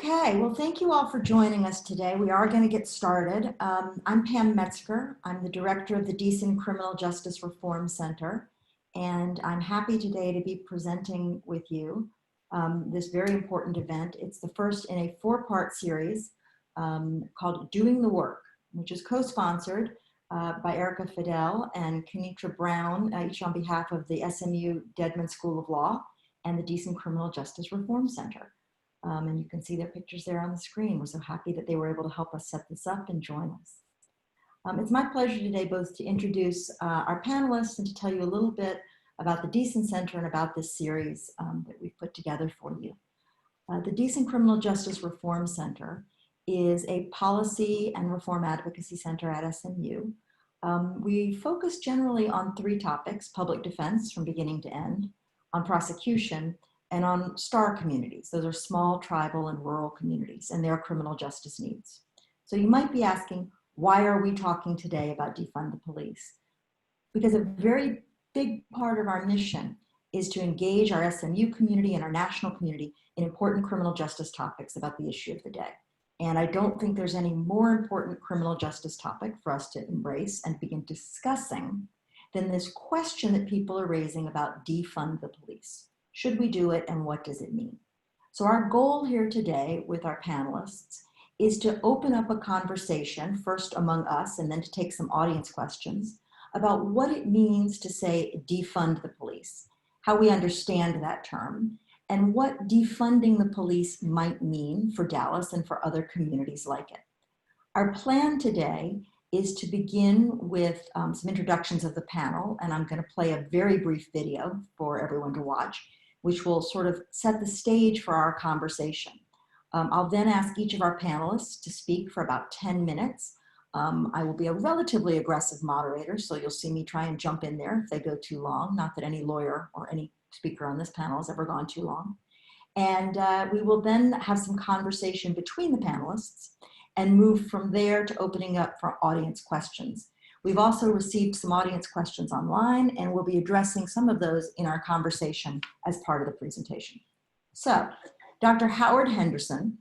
Okay, well, thank you all for joining us today. We are going to get started. I'm Pam Metzger. I'm the director of the Deason Criminal Justice Reform Center, and I'm happy today to be presenting with you this very important event. It's the first in a four-part series called Doing the Work, which is co-sponsored by Erica Fidel and Kenitra Brown, each on behalf of the SMU Dedman School of Law and the Deason Criminal Justice Reform Center. And you can see their pictures there on the screen. We're so happy that they were able to help us set this up and join us. It's my pleasure today both to introduce our panelists and to tell you a little bit about the Deason Center and about this series that we've put together for you. The Deason Criminal Justice Reform Center is a policy and reform advocacy center at SMU. We focus generally on three topics: public defense from beginning to end, on prosecution, and on STAR communities. Those are small tribal and rural communities and their criminal justice needs. So you might be asking, why are we talking today about defund the police? Because a very big part of our mission is to engage our SMU community and our national community in important criminal justice topics about the issue of the day. And I don't think there's any more important criminal justice topic for us to embrace and begin discussing than this question that people are raising about defund the police. Should we do it, and what does it mean? So our goal here today with our panelists is to open up a conversation, first among us, and then to take some audience questions about what it means to say defund the police, how we understand that term, and what defunding the police might mean for Dallas and for other communities like it. Our plan today is to begin with some introductions of the panel, and I'm going to play a very brief video for everyone to watch, which will sort of set the stage for our conversation. I'll then ask each of our panelists to speak for about 10 minutes. I will be a relatively aggressive moderator, so you'll see me try and jump in there if they go too long. Not that any lawyer or any speaker on this panel has ever gone too long. And we will then have some conversation between the panelists and move from there to opening up for audience questions. We've also received some audience questions online, and we'll be addressing some of those in our conversation as part of the presentation. So, Dr. Howard Henderson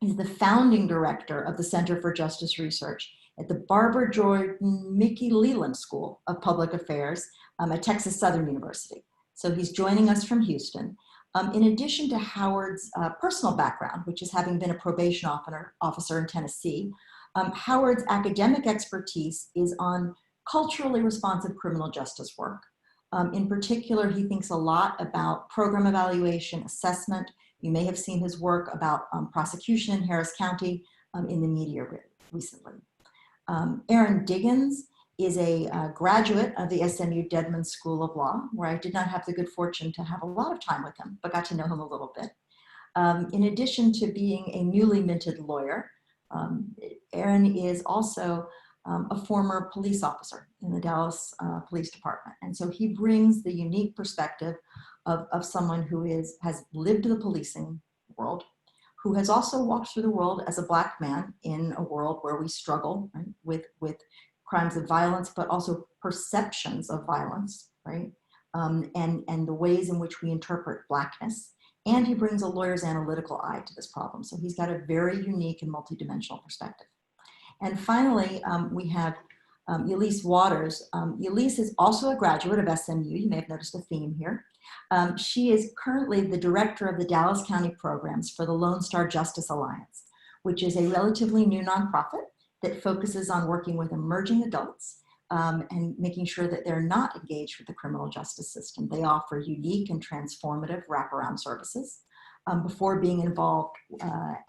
is the founding director of the Center for Justice Research at the Barbara Jordan Mickey Leland School of Public Affairs at Texas Southern University. So he's joining us from Houston. In addition to Howard's personal background, which is having been a probation officer in Tennessee, Howard's academic expertise is on culturally responsive criminal justice work. In particular, he thinks a lot about program evaluation, assessment. You may have seen his work about prosecution in Harris County in the media recently. Aaron Diggins is a graduate of the SMU Dedman School of Law, where I did not have the good fortune to have a lot of time with him, but got to know him a little bit. In addition to being a newly minted lawyer, Aaron is also a former police officer in the Dallas Police Department. And so he brings the unique perspective of someone who has lived the policing world, who has also walked through the world as a Black man in a world where we struggle, right, with crimes of violence, but also perceptions of violence, right? And the ways in which we interpret Blackness. And he brings a lawyer's analytical eye to this problem. So he's got a very unique and multidimensional perspective. And finally, we have Yulise Waters. Yulise is also a graduate of SMU. You may have noticed a theme here. She is currently the director of the Dallas County programs for the Lone Star Justice Alliance, which is a relatively new nonprofit that focuses on working with emerging adults and making sure that they're not engaged with the criminal justice system. They offer unique and transformative wraparound services. Before being involved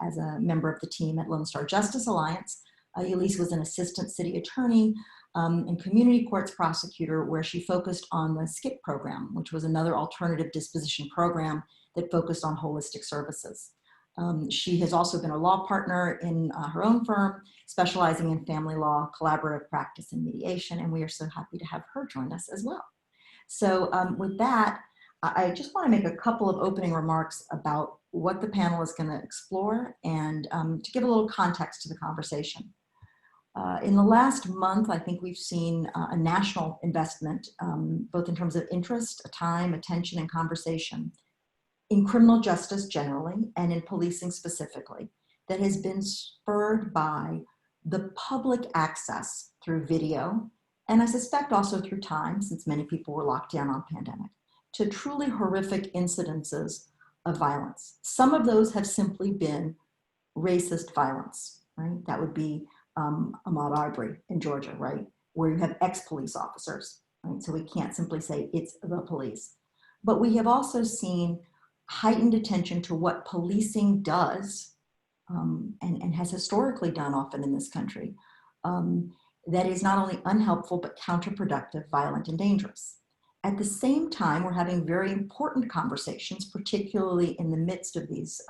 as a member of the team at Lone Star Justice Alliance, Yulise was an assistant city attorney and community courts prosecutor, where she focused on the SKIP program, which was another alternative disposition program that focused on holistic services. She has also been a law partner in her own firm, specializing in family law, collaborative practice, and mediation, and we are so happy to have her join us as well. So with that, I just want to make a couple of opening remarks about what the panel is going to explore and to give a little context to the conversation. In the last month, I think we've seen a national investment, both in terms of interest, time, attention, and conversation, in criminal justice generally and in policing specifically that has been spurred by the public access through video, and I suspect also through time, since many people were locked down on pandemic, to truly horrific incidences of violence. Some of those have simply been racist violence, right? That would be Ahmaud Arbery in Georgia, right? Where you have ex-police officers, right? So we can't simply say it's the police. But we have also seen heightened attention to what policing does and has historically done often in this country, that is not only unhelpful, but counterproductive, violent, and dangerous. At the same time, we're having very important conversations, particularly in the midst of these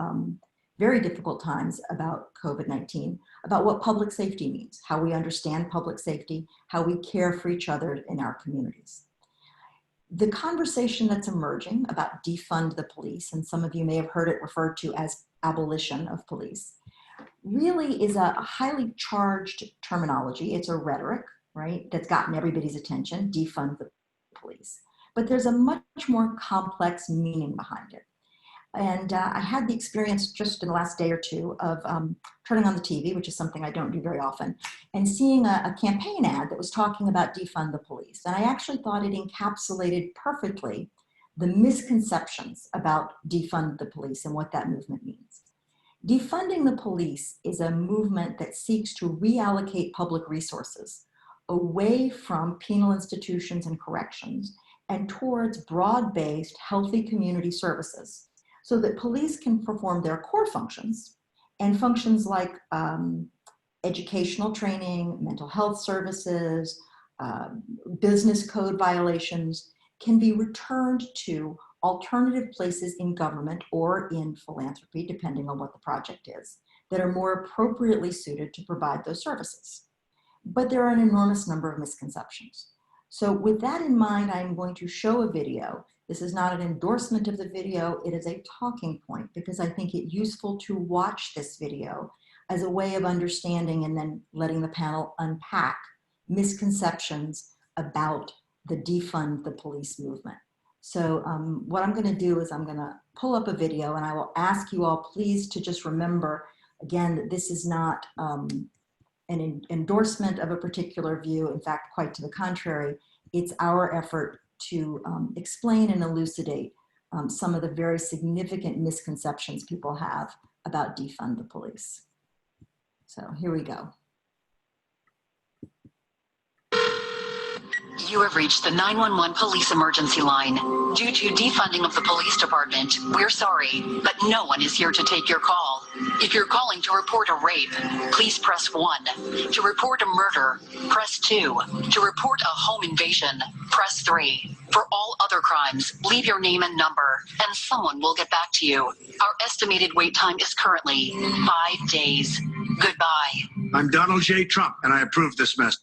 very difficult times about COVID-19, about what public safety means, how we understand public safety, how we care for each other in our communities. The conversation that's emerging about defund the police, and some of you may have heard it referred to as abolition of police, really is a highly charged terminology. It's a rhetoric, right, that's gotten everybody's attention, defund the police. But there's a much more complex meaning behind it. And I had the experience just in the last day or two of turning on the TV, which is something I don't do very often, and seeing a campaign ad that was talking about defund the police. And I actually thought it encapsulated perfectly the misconceptions about defund the police and what that movement means. Defunding the police is a movement that seeks to reallocate public resources away from penal institutions and corrections and towards broad-based, healthy community services, so that police can perform their core functions, and functions like educational training, mental health services, business code violations can be returned to alternative places in government or in philanthropy, depending on what the project is, that are more appropriately suited to provide those services. But there are an enormous number of misconceptions. So with that in mind, I'm going to show a video. This is not an endorsement of the video, it is a talking point, because I think it's useful to watch this video as a way of understanding and then letting the panel unpack misconceptions about the defund the police movement. So what I'm gonna do is I'm gonna pull up a video, and I will ask you all please to just remember, again, that this is not an endorsement of a particular view. In fact, quite to the contrary, it's our effort to explain and elucidate some of the very significant misconceptions people have about defund the police. So here we go. You have reached the 911 police emergency line. Due to defunding of the police department, we're sorry, but no one is here to take your call. If you're calling to report a rape, please press 1. To report a murder, press 2. To report a home invasion, press 3. For all other crimes, leave your name and number, and someone will get back to you. Our estimated wait time is currently 5 days. Goodbye. I'm Donald J. Trump, and I approve this message.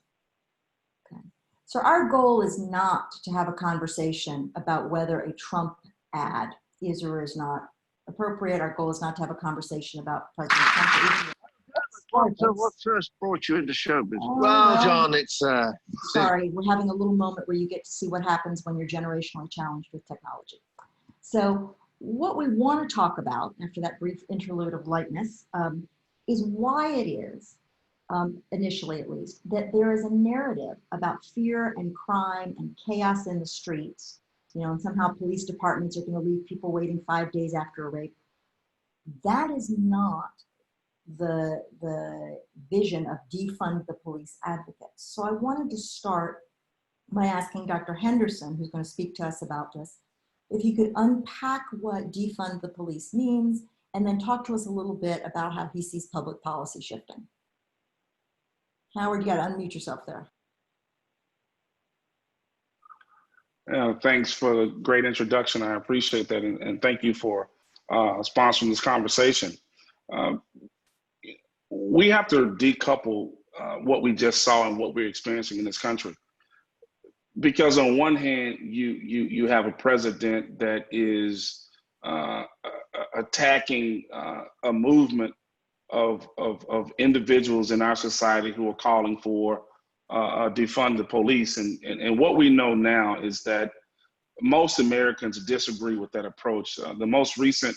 So our goal is not to have a conversation about whether a Trump ad is or is not appropriate. Our goal is not to have a conversation about President Trump. What first brought you into showbiz? Well, John, it's... Sorry, we're having a little moment where you get to see what happens when you're generationally challenged with technology. So what we want to talk about, after that brief interlude of lightness, is why it is, initially at least, that there is a narrative about fear and crime and chaos in the streets, you know, and somehow police departments are going to leave people waiting 5 days after a rape. That is not the vision of defund the police advocates. So I wanted to start by asking Dr. Henderson, who's going to speak to us about this, if he could unpack what defund the police means, and then talk to us a little bit about how he sees public policy shifting. Howard, you got to unmute yourself there. Thanks for the great introduction. I appreciate that, and thank you for sponsoring this conversation. We have to decouple what we just saw and what we're experiencing in this country. Because on one hand, you have a president that is attacking a movement of individuals in our society who are calling for defund the police. And what we know now is that most Americans disagree with that approach. The most recent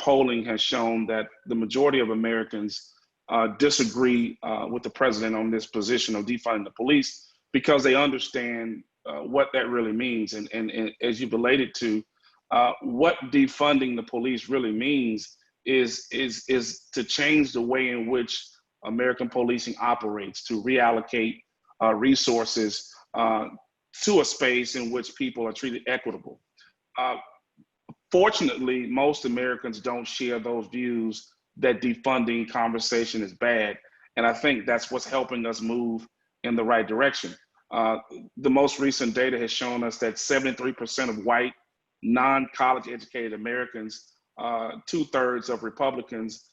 polling has shown that the majority of Americans disagree with the president on this position of defunding the police because they understand what that really means. And as you related to, what defunding the police really means is to change the way in which American policing operates, to reallocate resources to a space in which people are treated equitable. Fortunately, most Americans don't share those views that defunding conversation is bad. And I think that's what's helping us move in the right direction. The most recent data has shown us that 73% of white, non-college educated Americans, 2/3 of Republicans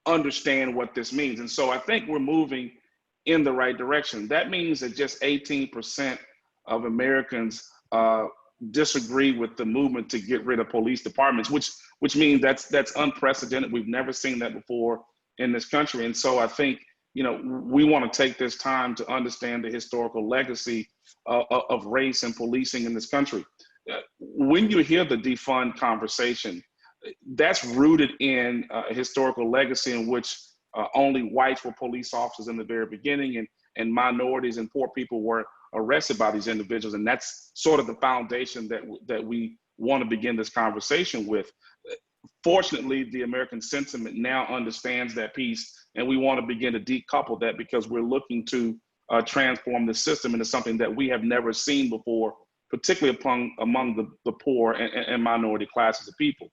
understand what this means. And so I think we're moving in the right direction. That means that just 18% of Americans disagree with the movement to get rid of police departments, which means that's unprecedented. We've never seen that before in this country. And so I think, you know, we want to take this time to understand the historical legacy of race and policing in this country. When you hear the defund conversation, that's rooted in a historical legacy in which only whites were police officers in the very beginning, and minorities and poor people were arrested by these individuals. And that's sort of the foundation that we want to begin this conversation with. Fortunately, the American sentiment now understands that piece, and we want to begin to decouple that because we're looking to transform the system into something that we have never seen before, particularly among the poor and minority classes of people.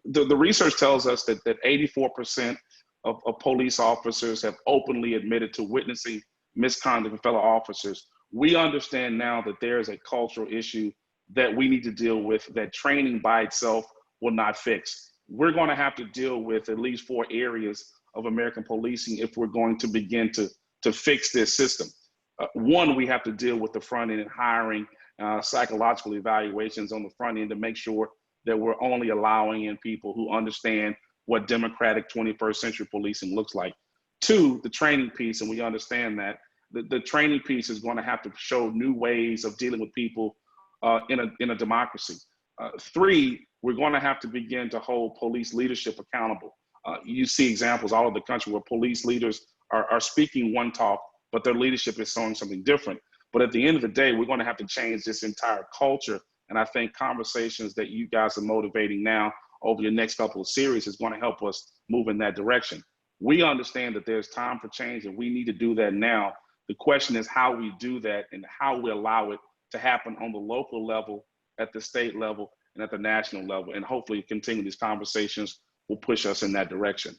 The research tells us that 84% of police officers have openly admitted to witnessing misconduct of fellow officers. We understand now that there is a cultural issue that we need to deal with, that training by itself will not fix. We're going to have to deal with at least 4 areas of American policing if we're going to begin to fix this system. One, we have to deal with the front end and hiring psychological evaluations on the front end to make sure that we're only allowing in people who understand what democratic 21st century policing looks like. 2, the training piece, and we understand that. The training piece is going to have to show new ways of dealing with people in a democracy. 3, we're going to have to begin to hold police leadership accountable. You see examples all over the country where police leaders are speaking one talk, but their leadership is showing something different. But at the end of the day, we're going to have to change this entire culture. And I think conversations that you guys are motivating now over the next couple of series is going to help us move in that direction. We understand that there's time for change and we need to do that now. The question is how we do that and how we allow it to happen on the local level, at the state level, and at the national level. And hopefully continue these conversations will push us in that direction.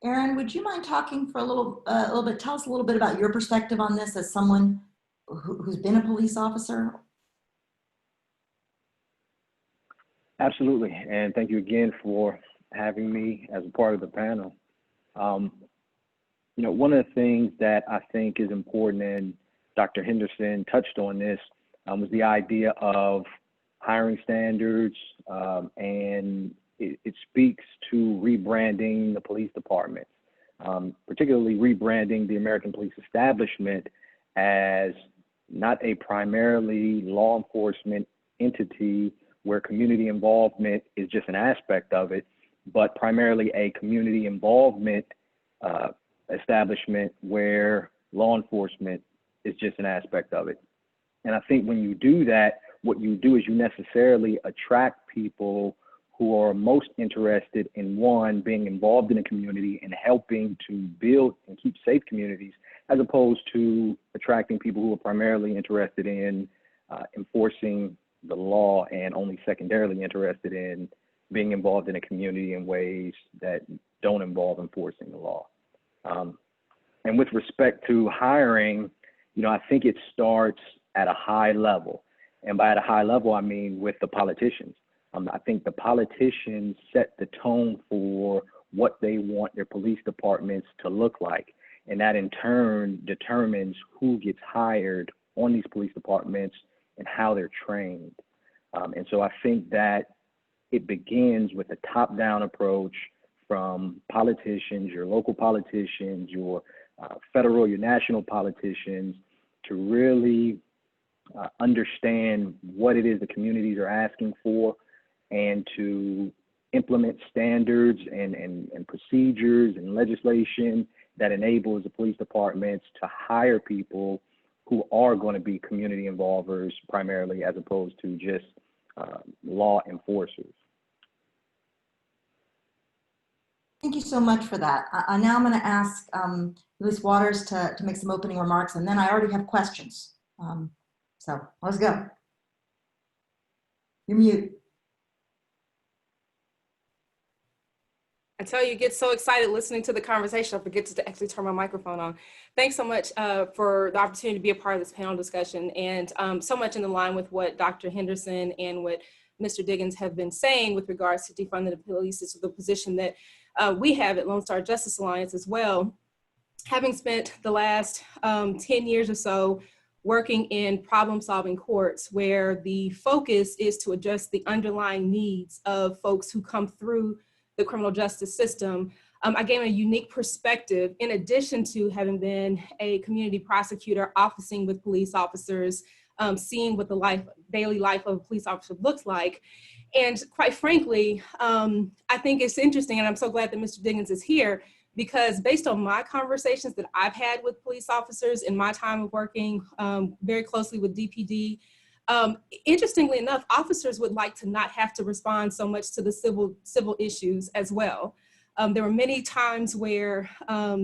Aaron, would you mind talking for a little bit? Tell us a little bit about your perspective on this as someone who's been a police officer. Absolutely, and thank you again for having me as a part of the panel. You know, one of the things that I think is important, and Dr. Henderson touched on this, was the idea of hiring standards, and it speaks to rebranding the police department, particularly rebranding the American police establishment as not a primarily law enforcement entity where community involvement is just an aspect of it, but primarily a community involvement establishment where law enforcement is just an aspect of it. And I think when you do that, what you do is you necessarily attract people who are most interested in, one, being involved in a community and helping to build and keep safe communities, as opposed to attracting people who are primarily interested in enforcing the law and only secondarily interested in being involved in a community in ways that don't involve enforcing the law. And with respect to hiring, you know, I think it starts at a high level. And by at a high level, I mean with the politicians. I think the politicians set the tone for what they want their police departments to look like. And that in turn determines who gets hired on these police departments and how they're trained. And so I think that it begins with a top-down approach from politicians, your local politicians, your federal, your national politicians to really understand what it is the communities are asking for, and to implement standards and procedures and legislation that enables the police departments to hire people who are going to be community involvers primarily, as opposed to just law enforcers. Thank you so much for that. Now I'm going to ask Yulise Waters to make some opening remarks, and then I already have questions. So let's go. You're mute. I tell you, get so excited listening to the conversation, I forget to actually turn my microphone on. Thanks so much for the opportunity to be a part of this panel discussion, and so much in line with what Dr. Henderson and what Mr. Diggins have been saying with regards to defunding the police. Is the position that we have at Lone Star Justice Alliance as well. Having spent the last 10 years or so working in problem-solving courts, where the focus is to address the underlying needs of folks who come through the criminal justice system, I gained a unique perspective, in addition to having been a community prosecutor, officing with police officers, seeing what the daily life of a police officer looks like. And quite frankly, I think it's interesting, and I'm so glad that Mr. Diggins is here, because based on my conversations that I've had with police officers in my time of working very closely with DPD, interestingly enough, officers would like to not have to respond so much to the civil issues as well. There were many times where I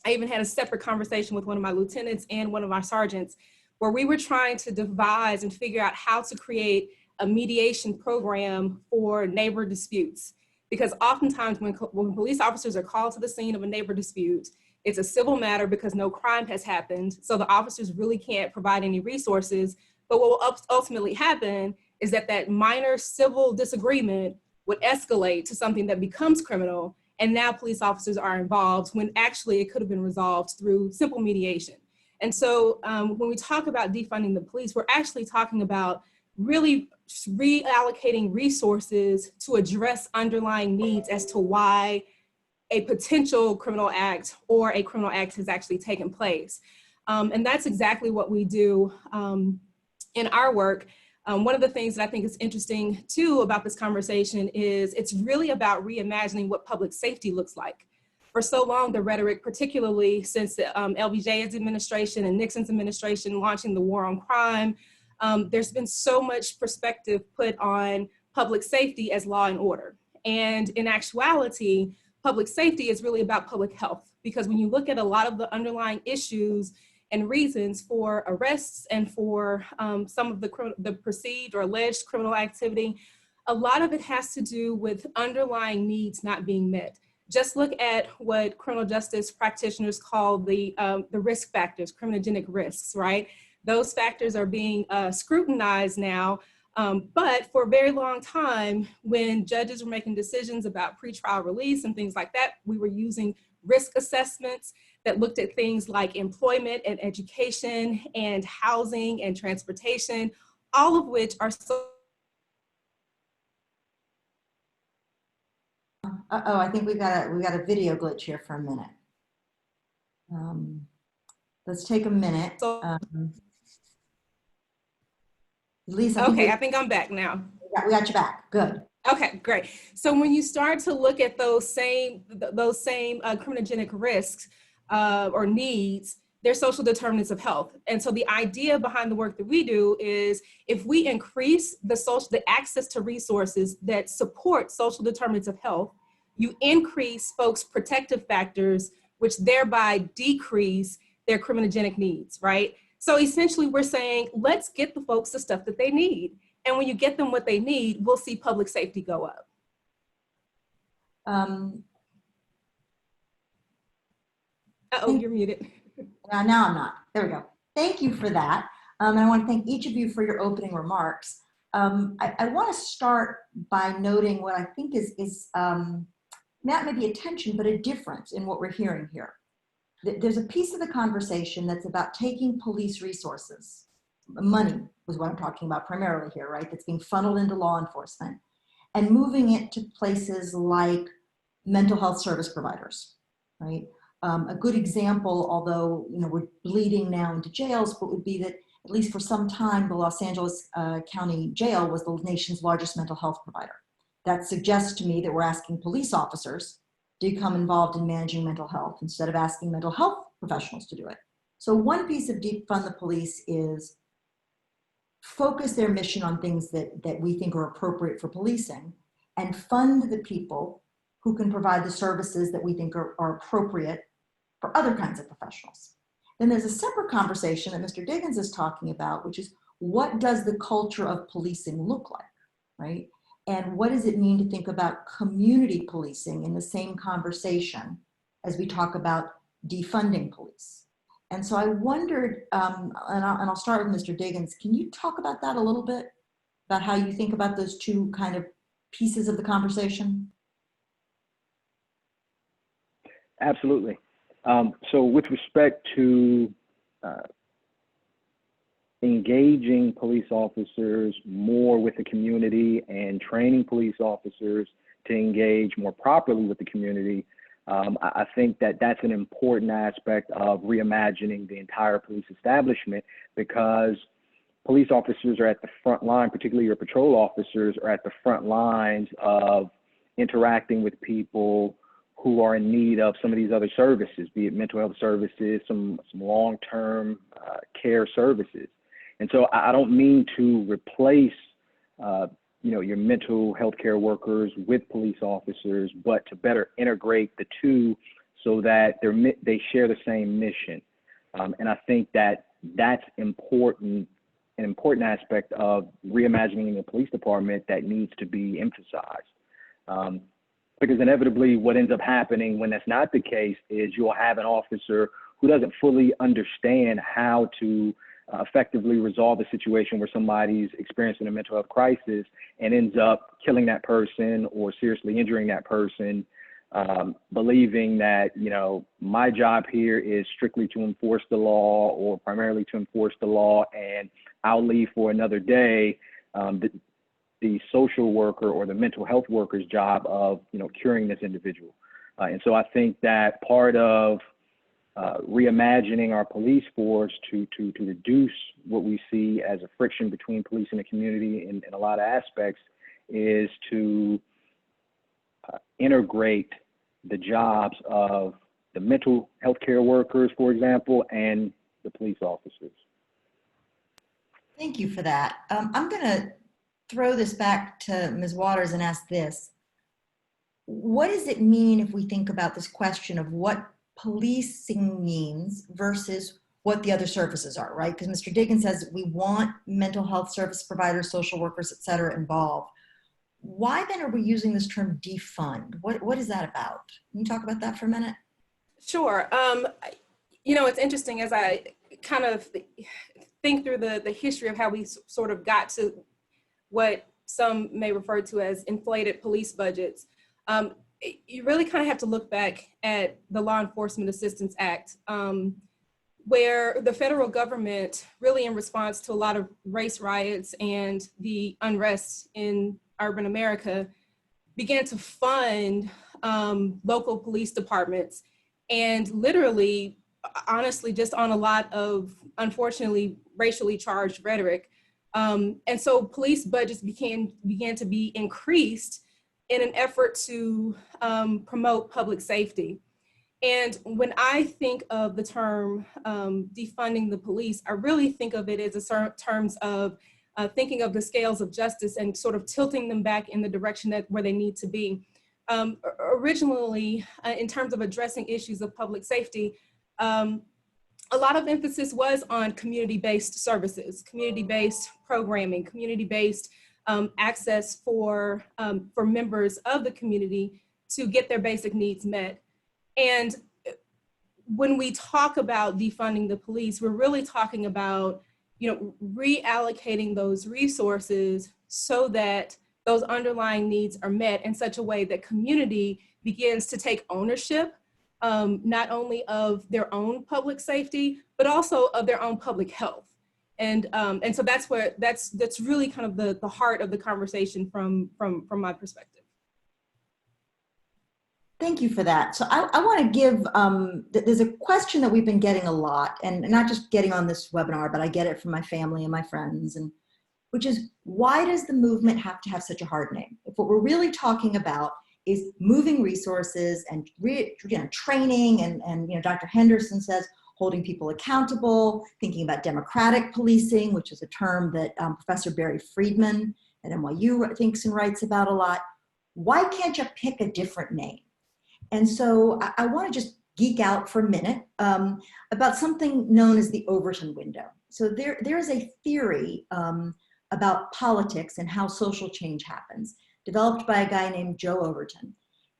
even had a separate conversation with one of my lieutenants and one of my sergeants, where we were trying to devise and figure out how to create a mediation program for neighbor disputes. Because oftentimes when police officers are called to the scene of a neighbor dispute, it's a civil matter because no crime has happened. So the officers really can't provide any resources. But what will ultimately happen is that minor civil disagreement would escalate to something that becomes criminal. And now police officers are involved when actually it could have been resolved through simple mediation. And so when we talk about defunding the police, we're actually talking about really reallocating resources to address underlying needs as to why a potential criminal act or a criminal act has actually taken place. And that's exactly what we do in our work. One of the things that I think is interesting too about this conversation is it's really about reimagining what public safety looks like. For so long, the rhetoric, particularly since the LBJ's administration and Nixon's administration launching the war on crime, there's been so much perspective put on public safety as law and order. And in actuality, public safety is really about public health, because when you look at a lot of the underlying issues and reasons for arrests and for some of the perceived or alleged criminal activity, a lot of it has to do with underlying needs not being met. Just look at what criminal justice practitioners call the risk factors, criminogenic risks, right? Those factors are being scrutinized now, but for a very long time, when judges were making decisions about pretrial release and things like that, we were using risk assessments that looked at things like employment and education and housing and transportation, all of which are so. Uh-oh, I think we got a video glitch here for a minute. Let's take a minute. Lisa, I think I'm back now. We got you back. Good. Okay, great. So when you start to look at those same criminogenic risks or needs, they're social determinants of health. And so the idea behind the work that we do is if we increase the access to resources that support social determinants of health, you increase folks' protective factors, which thereby decrease their criminogenic needs, right? So essentially we're saying, let's get the folks the stuff that they need. And when you get them what they need, we'll see public safety go up. You're muted. Now I'm not. There we go. Thank you for that. And I want to thank each of you for your opening remarks. I want to start by noting what I think is not maybe a tension, but a difference in what we're hearing here. There's a piece of the conversation that's about taking police resources. Money was what I'm talking about primarily here, right? That's being funneled into law enforcement and moving it to places like mental health service providers, right? A good example, although we're bleeding now into jails, but would be that at least for some time, the Los Angeles County Jail was the nation's largest mental health provider. That suggests to me that we're asking police officers to become involved in managing mental health instead of asking mental health professionals to do it. So one piece of Defund the Police is focus their mission on things that we think are appropriate for policing and fund the people who can provide the services that we think are appropriate for other kinds of professionals. Then there's a separate conversation that Mr. Diggins is talking about, which is what does the culture of policing look like, right? And what does it mean to think about community policing in the same conversation as we talk about defunding police? And so I wondered, and I'll start with Mr. Diggins, can you talk about that a little bit, about how you think about those two kind of pieces of the conversation? Absolutely. So with respect to engaging police officers more with the community and training police officers to engage more properly with the community, I think that that's an important aspect of reimagining the entire police establishment, because police officers are at the front line, particularly your patrol officers are at the front lines of interacting with people who are in need of some of these other services, be it mental health services, some long-term care services. And so I don't mean to replace, your mental health care workers with police officers, but to better integrate the two so that they share the same mission. And I think that that's important, an important aspect of reimagining the police department that needs to be emphasized. Because inevitably what ends up happening when that's not the case is you'll have an officer who doesn't fully understand how to effectively resolve a situation where somebody's experiencing a mental health crisis and ends up killing that person or seriously injuring that person, believing that, my job here is strictly to enforce the law or primarily to enforce the law, and I'll leave for another day. The social worker or the mental health worker's job of, curing this individual. And so I think that part of reimagining our police force to reduce what we see as a friction between police and the community in a lot of aspects is to integrate the jobs of the mental health care workers, for example, and the police officers. Thank you for that. I'm going to throw this back to Ms. Waters and ask this. What does it mean if we think about this question of what policing means versus what the other services are, right? Because Mr. Diggin says we want mental health service providers, social workers, et cetera, involved. Why then are we using this term defund? What is that about? Can you talk about that for a minute? Sure. It's interesting as I kind of think through the history of how we sort of got to what some may refer to as inflated police budgets. You really kind of have to look back at the Law Enforcement Assistance Act, where the federal government, really in response to a lot of race riots and the unrest in urban America, began to fund local police departments, and literally, honestly, just on a lot of, unfortunately, racially charged rhetoric. And so police budgets began to be increased in an effort to promote public safety. And when I think of the term defunding the police, I really think of it as terms of thinking of the scales of justice and sort of tilting them back in the direction where they need to be. Originally, in terms of addressing issues of public safety, a lot of emphasis was on community-based services, community-based programming, community-based access for members of the community to get their basic needs met. And when we talk about defunding the police, we're really talking about, reallocating those resources so that those underlying needs are met in such a way that community begins to take ownership, not only of their own public safety, but also of their own public health. And so that's really kind of the heart of the conversation from my perspective. Thank you for that. So I want to give, there's a question that we've been getting a lot, and not just getting on this webinar, but I get it from my family and my friends, and which is, why does the movement have to have such a hard name? If what we're really talking about is moving resources and training, and Dr. Henderson says holding people accountable, thinking about democratic policing, which is a term that Professor Barry Friedman at NYU thinks and writes about a lot. Why can't you pick a different name? And so I want to just geek out for a minute about something known as the Overton Window. So there is a theory about politics and how social change happens, developed by a guy named Joe Overton.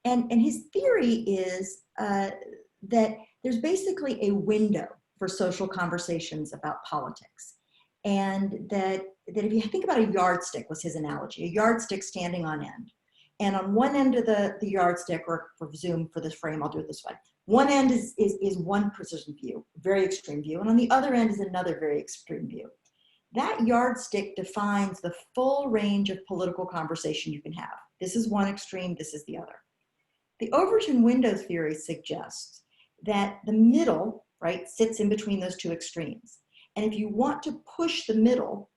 And his theory is that there's basically a window for social conversations about politics. And that if you think about a yardstick, was his analogy, a yardstick standing on end. And on one end of the yardstick, or for Zoom for this frame, I'll do it this way. One end is one precision view, very extreme view, and on the other end is another very extreme view. That yardstick defines the full range of political conversation you can have. This is one extreme, this is the other. The Overton window theory suggests that the middle, right, sits in between those two extremes. And if you want to push the middle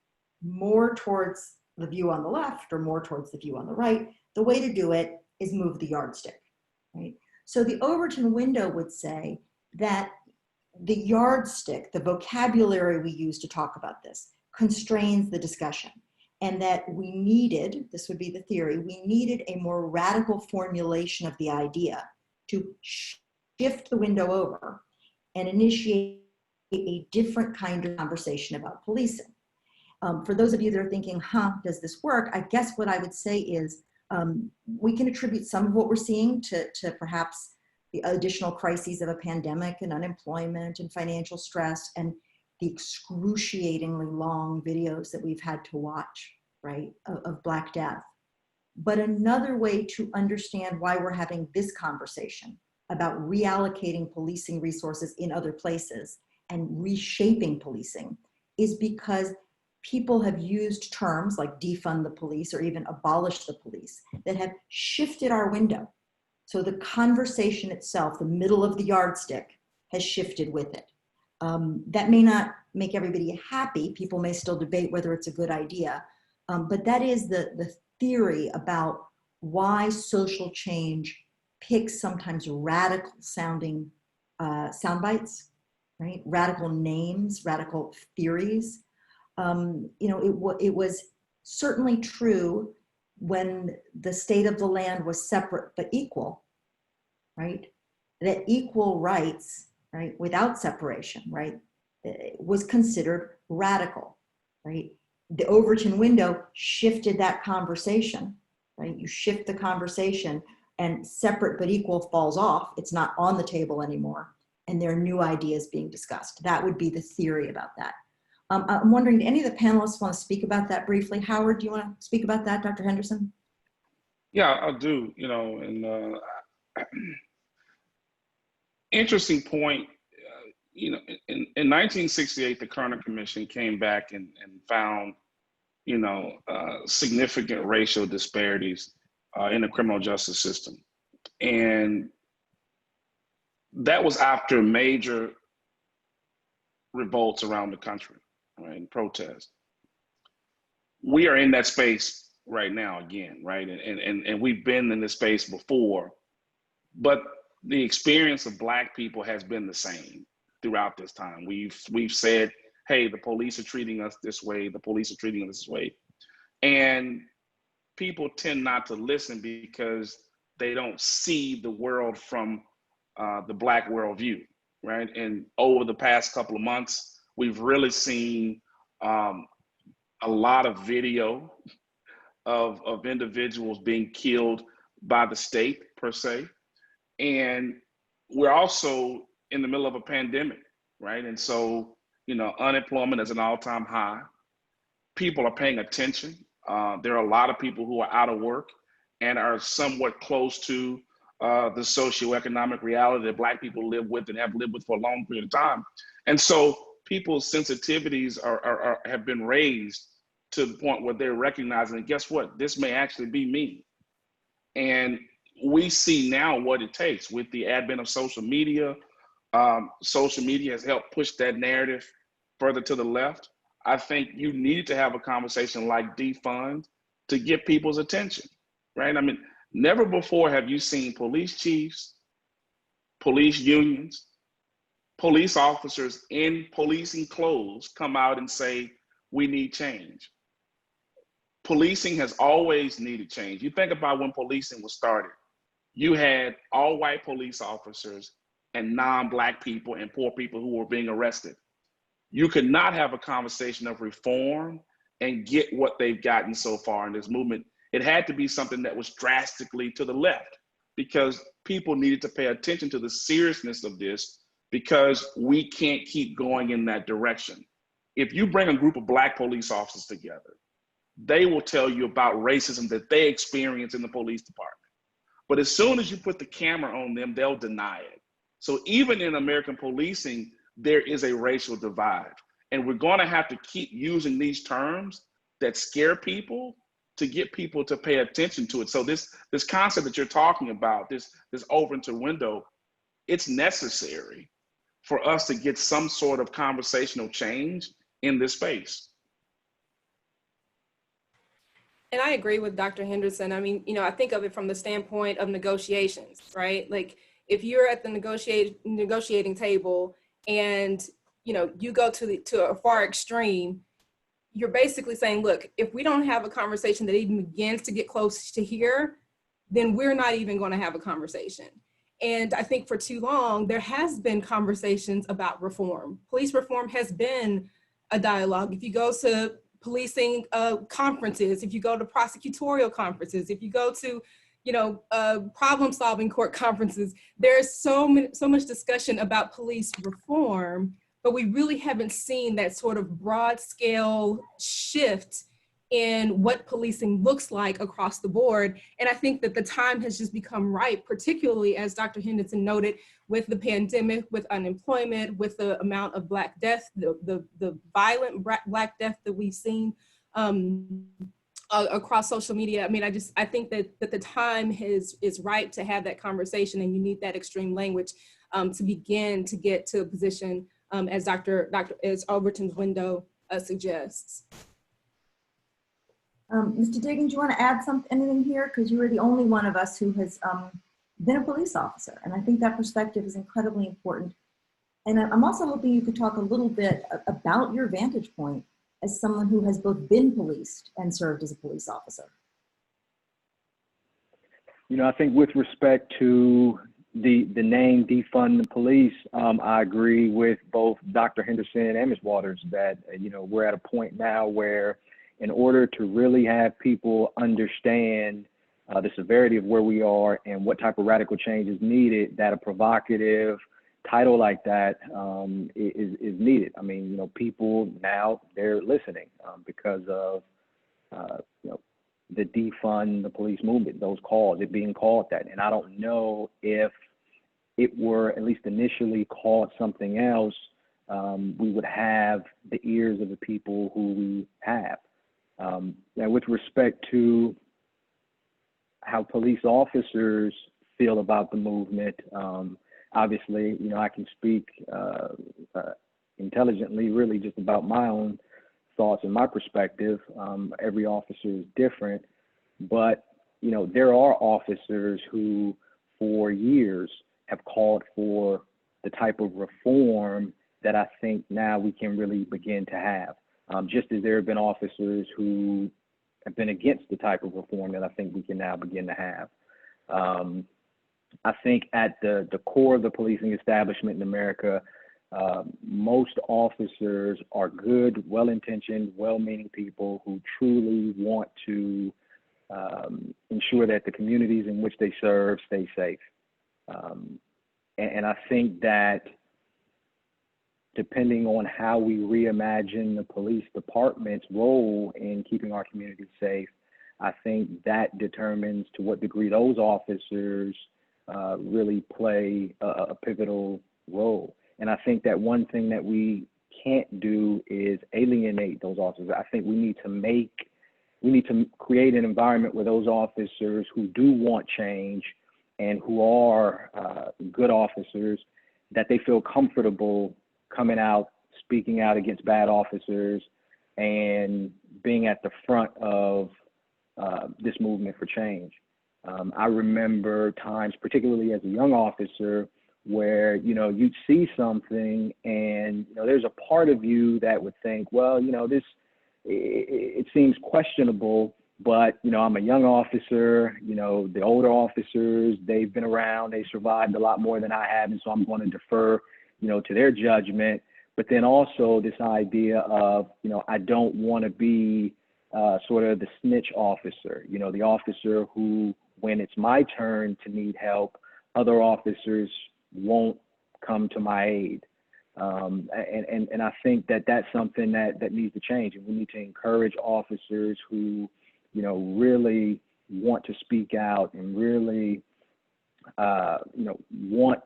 more towards the view on the left or more towards the view on the right, the way to do it is move the yardstick, right? So the Overton window would say that the yardstick, the vocabulary we use to talk about this, constrains the discussion, and that we needed, this would be the theory, we needed a more radical formulation of the idea to shift the window over and initiate a different kind of conversation about policing. For those of you that are thinking, does this work? I guess what I would say is, we can attribute some of what we're seeing to perhaps the additional crises of a pandemic and unemployment and financial stress and the excruciatingly long videos that we've had to watch, right, of Black Death. But another way to understand why we're having this conversation about reallocating policing resources in other places and reshaping policing is because people have used terms like defund the police or even abolish the police that have shifted our window. So the conversation itself, the middle of the yardstick, has shifted with it. That may not make everybody happy. People may still debate whether it's a good idea, but that is the theory about why social change picks sometimes radical sounding sound bites, right? Radical names, radical theories. It was certainly true when the state of the land was separate but equal, right? That equal rights, right, without separation, right, was considered radical, right? The Overton window shifted that conversation, right? You shift the conversation and separate but equal falls off. It's not on the table anymore, and there are new ideas being discussed. That would be the theory about that. I'm wondering, do any of the panelists want to speak about that briefly? Howard, do you want to speak about that, Dr. Henderson? Yeah, I do, interesting point. In 1968, the Kerner Commission came back and found, significant racial disparities in the criminal justice system. And that was after major revolts around the country, right, and protests. We are in that space right now again, right? And we've been in this space before, but the experience of Black people has been the same throughout this time. We've said, hey, the police are treating us this way, the police are treating us this way. And people tend not to listen because they don't see the world from the Black worldview, right? And over the past couple of months, we've really seen a lot of video of individuals being killed by the state, per se. And we're also in the middle of a pandemic, right? And so, unemployment is an all-time high. People are paying attention. There are a lot of people who are out of work and are somewhat close to the socioeconomic reality that Black people live with and have lived with for a long period of time. And so people's sensitivities have been raised to the point where they're recognizing, and guess what? This may actually be me. And we see now what it takes with the advent of social media. Social media has helped push that narrative further to the left. I think you need to have a conversation like defund to get people's attention, right? I mean, never before have you seen police chiefs, police unions, police officers in policing clothes come out and say, we need change. Policing has always needed change. You think about when policing was started, you had all white police officers and non-Black people and poor people who were being arrested. You could not have a conversation of reform and get what they've gotten so far in this movement. It had to be something that was drastically to the left, because people needed to pay attention to the seriousness of this, because we can't keep going in that direction. If you bring a group of Black police officers together, they will tell you about racism that they experience in the police department. But as soon as you put the camera on them, they'll deny it. So even in American policing, there is a racial divide. And we're going to have to keep using these terms that scare people to get people to pay attention to it. So this concept that you're talking about, this Overton Window, it's necessary for us to get some sort of conversational change in this space. And I agree with Dr. Henderson. I mean, I think of it from the standpoint of negotiations, right? Like if you're at the negotiating table and, you go to a far extreme, you're basically saying, look, if we don't have a conversation that even begins to get close to here, then we're not even going to have a conversation. And I think for too long, there has been conversations about reform. Police reform has been a dialogue. If you go to policing conferences, if you go to prosecutorial conferences, if you go to, problem-solving court conferences, there's so much discussion about police reform, but we really haven't seen that sort of broad-scale shift in what policing looks like across the board. And I think that the time has just become ripe, particularly as Dr. Henderson noted, with the pandemic, with unemployment, with the amount of Black death, the violent Black death that we've seen across social media. I mean, I think that the time is ripe to have that conversation, and you need that extreme language to begin to get to a position as as Overton's Window suggests. Mr. Diggin, do you want to add anything here? Because you are the only one of us who has been a police officer, and I think that perspective is incredibly important. And I'm also hoping you could talk a little bit about your vantage point as someone who has both been policed and served as a police officer. I think with respect to the name Defund the Police, I agree with both Dr. Henderson and Ms. Waters that, we're at a point now where in order to really have people understand the severity of where we are and what type of radical change is needed, that a provocative title like that is needed. I mean, people now, they're listening because of, the Defund the Police movement, those calls, it being called that. And I don't know if it were at least initially called something else, we would have the ears of the people who we have. Now, with respect to how police officers feel about the movement, obviously, I can speak intelligently, really just about my own thoughts and my perspective. Every officer is different, but, there are officers who for years have called for the type of reform that I think now we can really begin to have. Just as there have been officers who have been against the type of reform that I think we can now begin to have. I think at the core of the policing establishment in America, most officers are good, well-intentioned, well-meaning people who truly want to ensure that the communities in which they serve stay safe. And I think that depending on how we reimagine the police department's role in keeping our communities safe, I think that determines to what degree those officers really play a pivotal role. And I think that one thing that we can't do is alienate those officers. I think we need to create an environment where those officers who do want change and who are good officers, that they feel comfortable coming out, speaking out against bad officers, and being at the front of this movement for change. I remember times, particularly as a young officer, where, you know, you'd see something and, you know, there's a part of you that would think, well, you know, it seems questionable, but, you know, I'm a young officer, you know, the older officers, they've been around, they survived a lot more than I have, and so I'm going to defer, you know, to their judgment. But then also this idea of, you know, I don't want to be sort of the snitch officer, you know, the officer who, when it's my turn to need help, other officers won't come to my aid. And I think that that's something that needs to change, and we need to encourage officers who, you know, really want to speak out and really, you know, want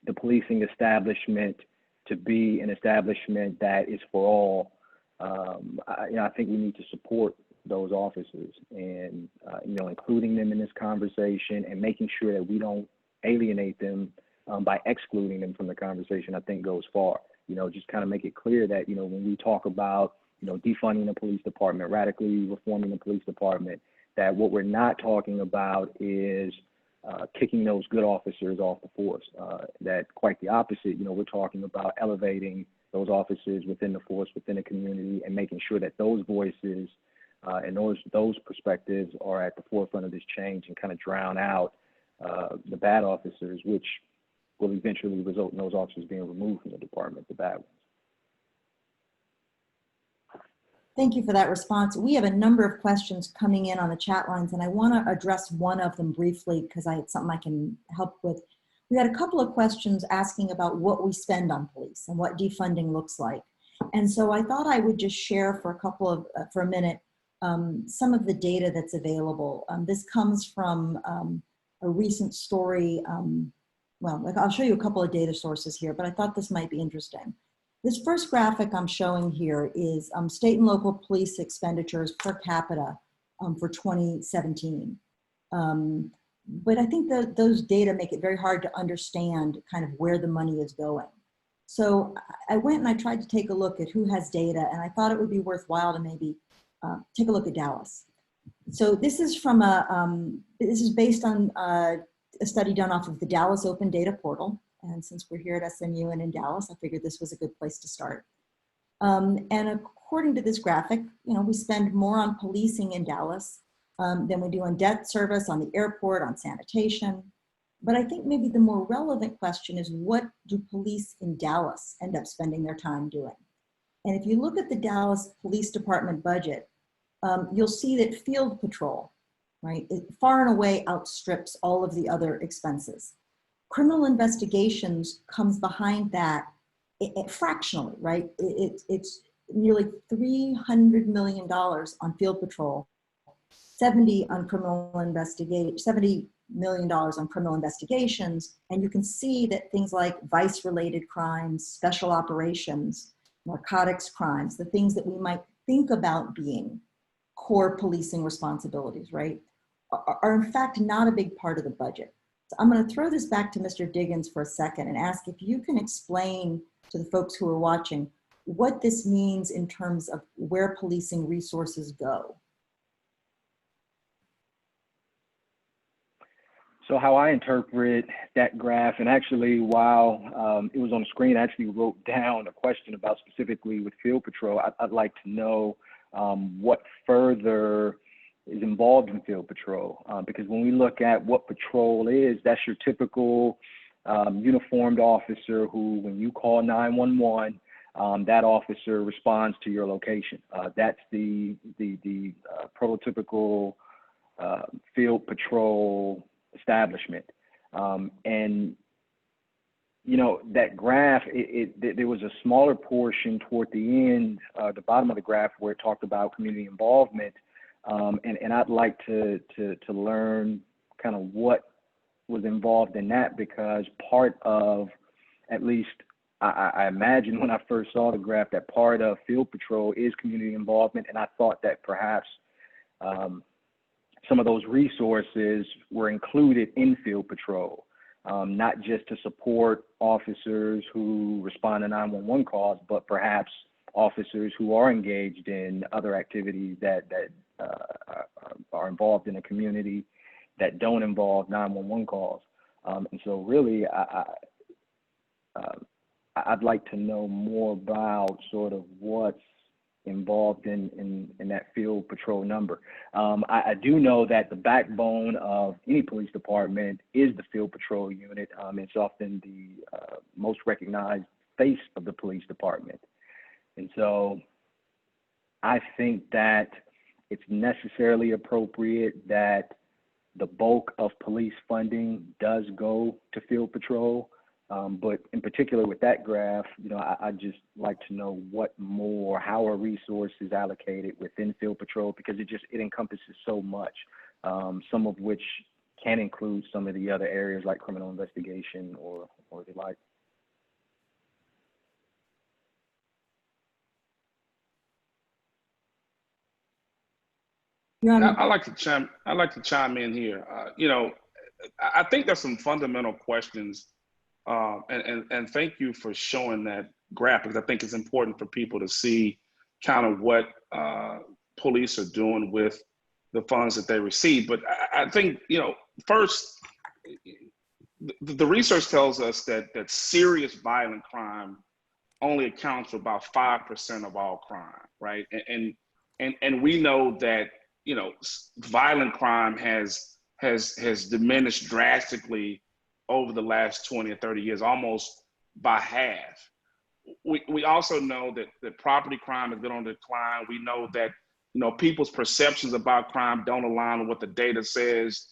the policing establishment to be an establishment that is for all. You know, I think we need to support those officers and, you know, including them in this conversation and making sure that we don't alienate them by excluding them from the conversation, I think goes far. You know, just kind of make it clear that, you know, when we talk about, you know, defunding the police department, radically reforming the police department, that what we're not talking about is kicking those good officers off the force. That quite the opposite, you know, we're talking about elevating those officers within the force, within the community, and making sure that those voices and those perspectives are at the forefront of this change and kind of drown out the bad officers, which will eventually result in those officers being removed from the department, the bad ones. Thank you for that response. We have a number of questions coming in on the chat lines, and I want to address one of them briefly because it's something I can help with. We had a couple of questions asking about what we spend on police and what defunding looks like. And so I thought I would just share for a minute, some of the data that's available. This comes from a recent story. Well, I'll show you a couple of data sources here, but I thought this might be interesting. This first graphic I'm showing here is state and local police expenditures per capita for 2017. But I think that those data make it very hard to understand kind of where the money is going. So I went and I tried to take a look at who has data, and I thought it would be worthwhile to maybe take a look at Dallas. So this is from this is based on a study done off of the Dallas Open Data Portal. And since we're here at SMU and in Dallas, I figured this was a good place to start. And according to this graphic, you know, we spend more on policing in Dallas than we do on debt service, on the airport, on sanitation. But I think maybe the more relevant question is, what do police in Dallas end up spending their time doing? And if you look at the Dallas Police Department budget, you'll see that field patrol, right, it far and away outstrips all of the other expenses. Criminal investigations comes behind that fractionally, right? It's nearly $300 million on field patrol, $70 million on criminal investigations, and you can see that things like vice-related crimes, special operations, narcotics crimes, the things that we might think about being core policing responsibilities, right, are in fact not a big part of the budget. So I'm going to throw this back to Mr. Diggins for a second and ask if you can explain to the folks who are watching what this means in terms of where policing resources go. So how I interpret that graph, and actually while it was on the screen, I actually wrote down a question about specifically with field patrol. I'd like to know what further is involved in field patrol, because when we look at what patrol is, that's your typical uniformed officer who, when you call 911, that officer responds to your location. That's the prototypical field patrol establishment. And you know, that graph, there was a smaller portion toward the end, the bottom of the graph, where it talked about community involvement. And I'd like to learn kind of what was involved in that, because part of, at least I imagine when I first saw the graph, that part of field patrol is community involvement, and I thought that perhaps some of those resources were included in field patrol, not just to support officers who respond to 911 calls, but perhaps officers who are engaged in other activities that are involved in the community that don't involve 911 calls. And so really, I'd like to know more about sort of what's involved in that field patrol number. I do know that the backbone of any police department is the field patrol unit. It's often the most recognized face of the police department. And so I think that it's necessarily appropriate that the bulk of police funding does go to field patrol. But in particular with that graph, you know, I'd just like to know how are resources allocated within field patrol, because it encompasses so much, some of which can include some of the other areas like criminal investigation or the like. I like to chime in here. You know, I think there's some fundamental questions, and thank you for showing that graph, because I think it's important for people to see kind of what police are doing with the funds that they receive. But I think, you know, first, the research tells us that serious violent crime only accounts for about 5% of all crime, right? And we know that, you know, violent crime has diminished drastically over the last 20 or 30 years, almost by half. We also know that property crime has been on decline. We know that, you know, people's perceptions about crime don't align with what the data says.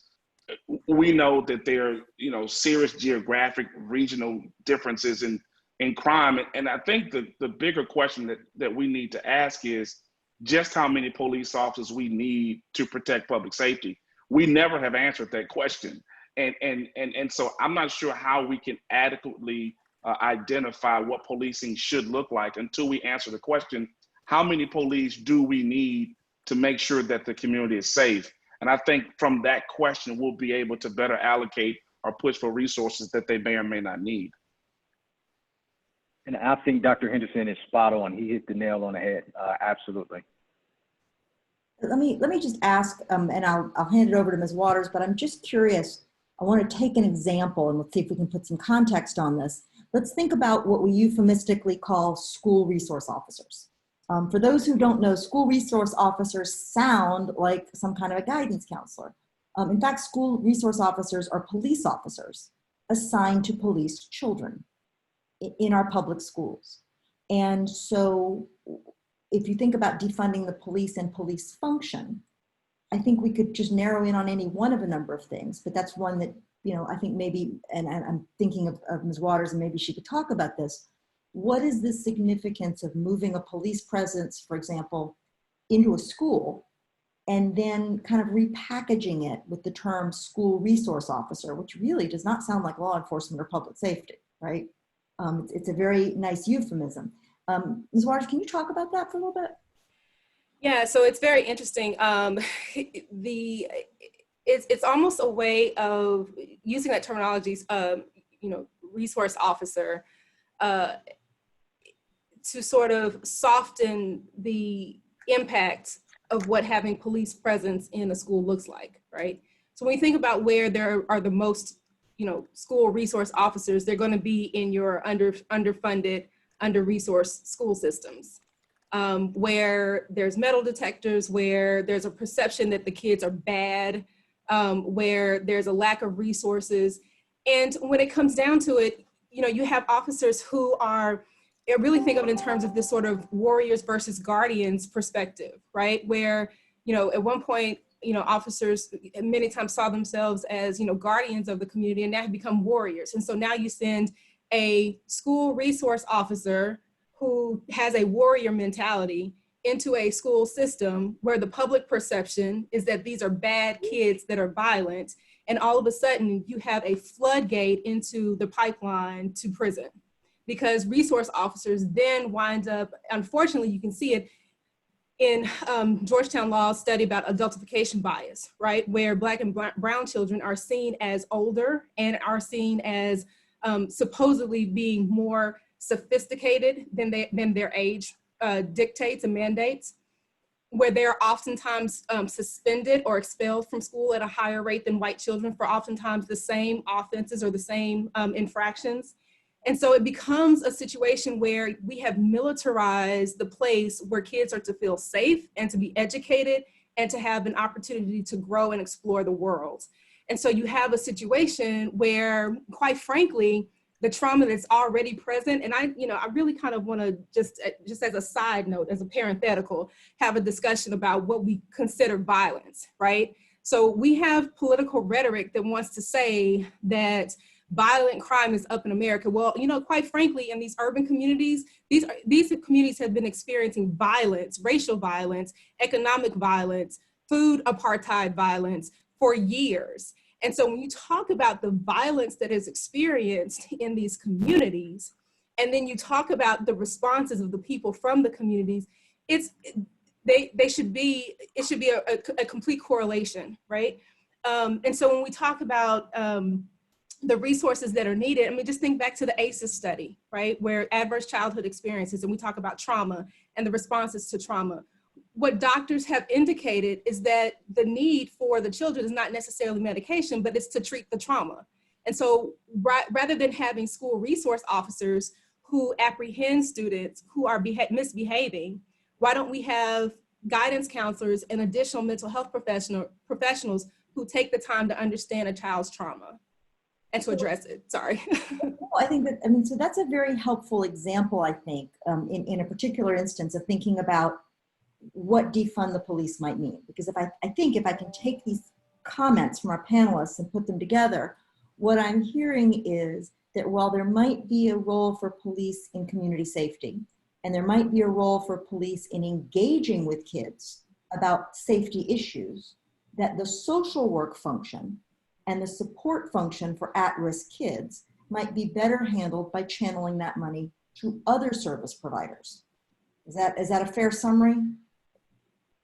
We know that there are, you know, serious geographic, regional differences in crime. And I think the bigger question that we need to ask is just how many police officers we need to protect public safety. We never have answered that question. And so I'm not sure how we can adequately identify what policing should look like until we answer the question, how many police do we need to make sure that the community is safe? And I think from that question, we'll be able to better allocate or push for resources that they may or may not need. And I think Dr. Henderson is spot on. He hit the nail on the head. Absolutely. Let me just ask, and I'll hand it over to Ms. Waters, but I'm just curious. I want to take an example and let's see if we can put some context on this. Let's think about what we euphemistically call school resource officers. For those who don't know, school resource officers sound like some kind of a guidance counselor. In fact, school resource officers are police officers assigned to police children in our public schools. And so if you think about defunding the police and police function, I think we could just narrow in on any one of a number of things, but that's one that, you know, I think maybe, and I'm thinking of Ms. Waters, and maybe she could talk about this. What is the significance of moving a police presence, for example, into a school and then kind of repackaging it with the term school resource officer, which really does not sound like law enforcement or public safety, right? It's a very nice euphemism. Ms. Waters, can you talk about that for a little bit? Yeah, so it's very interesting. It's almost a way of using that terminology, you know, resource officer, to sort of soften the impact of what having police presence in a school looks like, right? So when you think about where there are the most, you know, school resource officers, they're going to be in your underfunded, under-resourced school systems, where there's metal detectors, where there's a perception that the kids are bad, where there's a lack of resources. And when it comes down to it, you know, you have officers who are, I really think of it in terms of this sort of warriors versus guardians perspective, right? Where, you know, at one point, you know, officers many times saw themselves as, you know, guardians of the community, and now have become warriors. And so now you send a school resource officer who has a warrior mentality into a school system where the public perception is that these are bad kids that are violent. And all of a sudden you have a floodgate into the pipeline to prison, because resource officers then wind up, unfortunately, you can see it, in Georgetown Law's study about adultification bias, right? Where Black and brown children are seen as older and are seen as supposedly being more sophisticated than their age dictates and mandates, where they're oftentimes suspended or expelled from school at a higher rate than white children for oftentimes the same offenses or the same infractions. And so it becomes a situation where we have militarized the place where kids are to feel safe and to be educated and to have an opportunity to grow and explore the world. And so you have a situation where, quite frankly, the trauma that's already present, and I really kind of want to just as a side note, as a parenthetical, have a discussion about what we consider violence, right? So we have political rhetoric that wants to say that violent crime is up in America. Well, quite frankly, in these urban communities, these communities have been experiencing violence, racial violence, economic violence, food apartheid violence for years. And so when you talk about the violence that is experienced in these communities, and then you talk about the responses of the people from the communities, it should be a complete correlation, right? And so when we talk about the resources that are needed, I mean, just think back to the ACEs study, right? Where adverse childhood experiences, and we talk about trauma and the responses to trauma. What doctors have indicated is that the need for the children is not necessarily medication, but it's to treat the trauma. And so rather than having school resource officers who apprehend students who are misbehaving, why don't we have guidance counselors and additional mental health professionals who take the time to understand a child's trauma and to address it? Sorry. I think that, so that's a very helpful example, I think, in a particular instance of thinking about what defund the police might mean. Because I think if I can take these comments from our panelists and put them together, what I'm hearing is that while there might be a role for police in community safety, and there might be a role for police in engaging with kids about safety issues, that the social work function and the support function for at-risk kids might be better handled by channeling that money to other service providers. Is that a fair summary?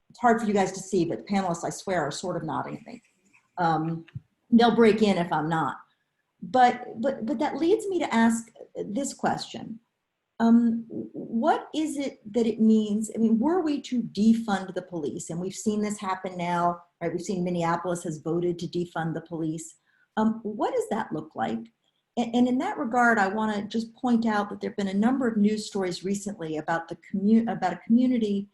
It's hard for you guys to see, but the panelists, I swear, are sort of nodding, I think. They'll break in if I'm not. But that leads me to ask this question. What is it that it means? I mean, were we to defund the police, and we've seen this happen now, right? We've seen Minneapolis has voted to defund the police. What does that look like? And in that regard, I want to just point out that there have been a number of news stories recently about communities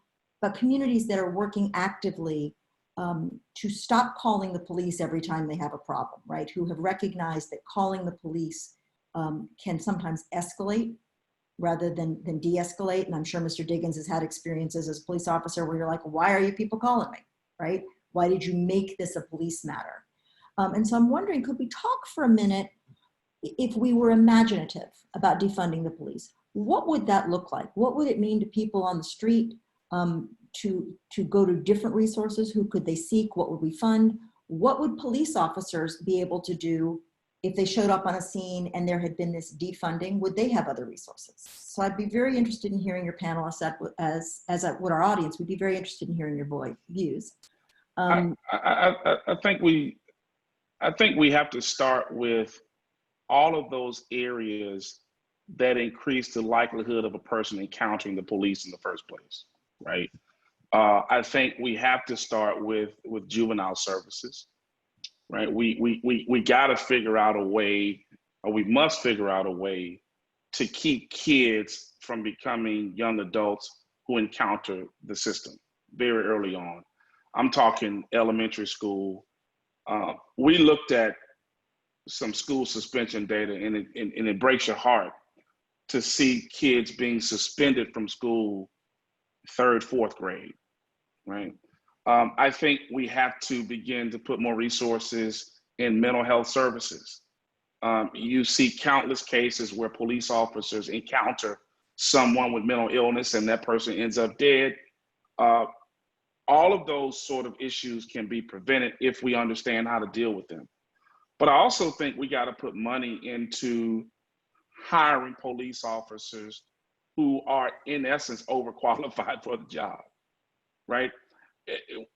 that are working actively to stop calling the police every time they have a problem, right? Who have recognized that calling the police can sometimes escalate rather than de-escalate. And I'm sure Mr. Diggins has had experiences as a police officer where you're like, why are you people calling me, right? Why did you make this a police matter? And so I'm wondering, could we talk for a minute, if we were imaginative about defunding the police, what would that look like? What would it mean to people on the street to go to different resources? Who could they seek? What would we fund? What would police officers be able to do if they showed up on a scene and there had been this defunding? Would they have other resources? So I'd be very interested in hearing your panelists, as would our audience. We'd be very interested in hearing your views. I think we have to start with all of those areas that increase the likelihood of a person encountering the police in the first place, right? I think we have to start with juvenile services, right? We got to figure out a way, or we must figure out a way to keep kids from becoming young adults who encounter the system very early on. I'm talking elementary school. We looked at some school suspension data, and it breaks your heart to see kids being suspended from school 3rd, 4th grade, right? I think we have to begin to put more resources in mental health services. You see countless cases where police officers encounter someone with mental illness and that person ends up dead. All of those sort of issues can be prevented if we understand how to deal with them. But I also think we got to put money into hiring police officers who are, in essence, overqualified for the job, right?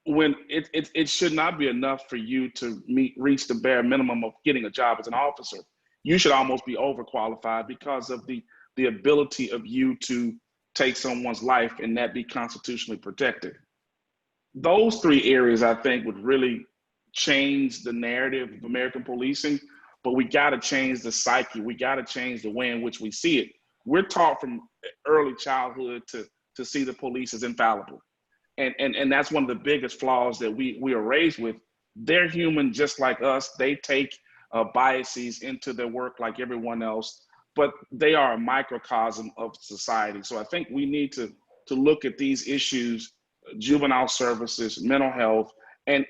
When it should not be enough for you to reach the bare minimum of getting a job as an officer. You should almost be overqualified because of the ability of you to take someone's life and that be constitutionally protected. Those three areas, I think, would really change the narrative of American policing, but we got to change the psyche. We got to change the way in which we see it. We're taught from early childhood to see the police as infallible. And that's one of the biggest flaws that we are raised with. They're human just like us. They take biases into their work like everyone else, but they are a microcosm of society. So I think we need to look at these issues, juvenile services, mental health, and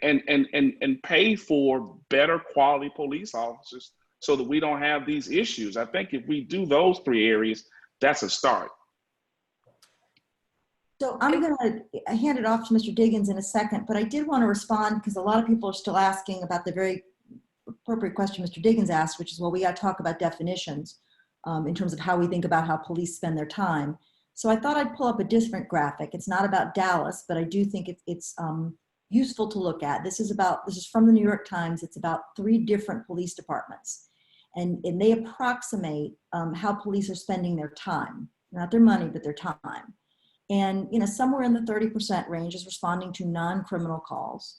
pay for better quality police officers so that we don't have these issues. I think if we do those three areas, that's a start. So I'm going to hand it off to Mr. Diggins in a second, but I did want to respond because a lot of people are still asking about the very appropriate question Mr. Diggins asked, which is, well, we got to talk about definitions in terms of how we think about how police spend their time. So I thought I'd pull up a different graphic. It's not about Dallas, but I do think it's useful to look at. This is from the New York Times. It's about 3 different police departments, and they approximate how police are spending their time, not their money, but their time. And somewhere in the 30% range is responding to non-criminal calls,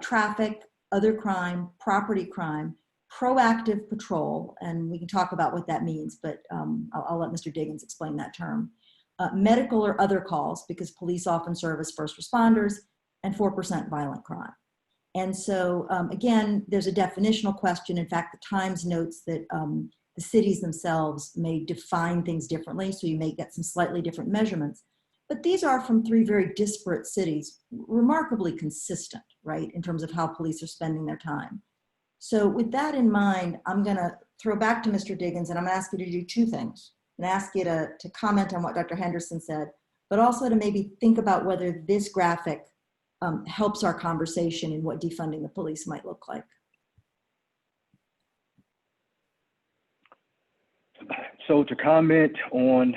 traffic, other crime, property crime, proactive patrol, and we can talk about what that means, but I'll let Mr. Diggins explain that term. Medical or other calls, because police often serve as first responders, and 4% violent crime. And so again, there's a definitional question. In fact, the Times notes that the cities themselves may define things differently, so you may get some slightly different measurements. But these are from 3 very disparate cities, remarkably consistent, right, in terms of how police are spending their time. So with that in mind, I'm going to throw back to Mr. Diggins, and I'm going to ask you to do 2 things. I'm going to ask you to comment on what Dr. Henderson said, but also to maybe think about whether this graphic helps our conversation in what defunding the police might look like. So to comment on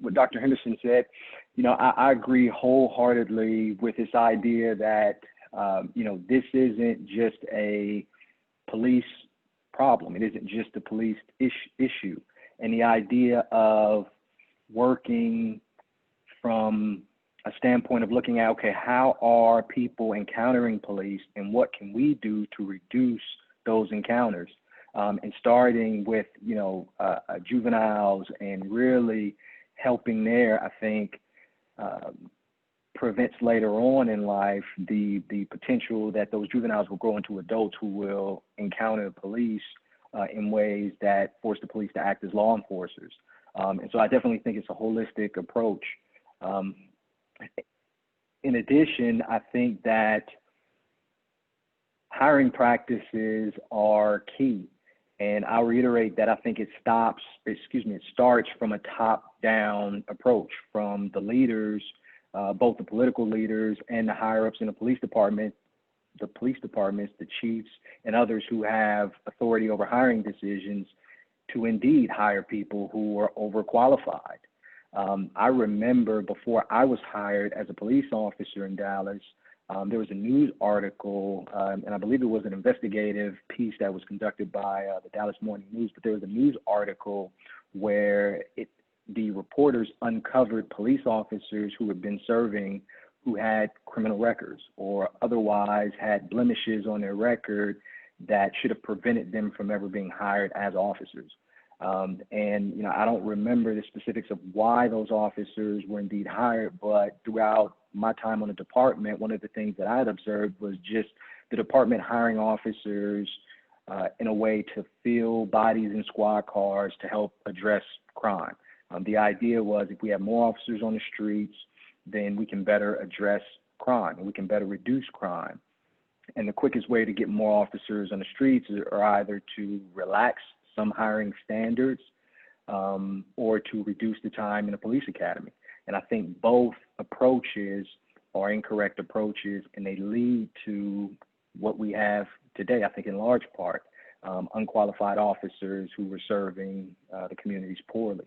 what Dr. Henderson said, I agree wholeheartedly with this idea that, this isn't just a police problem. It isn't just a police issue. And the idea of working from a standpoint of looking at, okay, how are people encountering police and what can we do to reduce those encounters? And starting with, juveniles and really helping there, I think, prevents later on in life the potential that those juveniles will grow into adults who will encounter police in ways that force the police to act as law enforcers. And so I definitely think it's a holistic approach. In addition, I think that hiring practices are key. And I'll reiterate that I think it starts from a top-down approach from the leaders, both the political leaders and the higher-ups in the police departments, the chiefs, and others who have authority over hiring decisions to indeed hire people who are overqualified. I remember before I was hired as a police officer in Dallas, there was a news article, and I believe it was an investigative piece that was conducted by the Dallas Morning News, but there was a news article where the reporters uncovered police officers who had been serving who had criminal records or otherwise had blemishes on their record that should have prevented them from ever being hired as officers. And I don't remember the specifics of why those officers were indeed hired, but throughout my time on the department, one of the things that I had observed was just the department hiring officers in a way to fill bodies in squad cars to help address crime. The idea was if we have more officers on the streets, then we can better address crime and we can better reduce crime. And the quickest way to get more officers on the streets are either to relax some hiring standards or to reduce the time in the police academy. And I think both approaches are incorrect approaches, and they lead to what we have today, I think in large part, unqualified officers who were serving the communities poorly.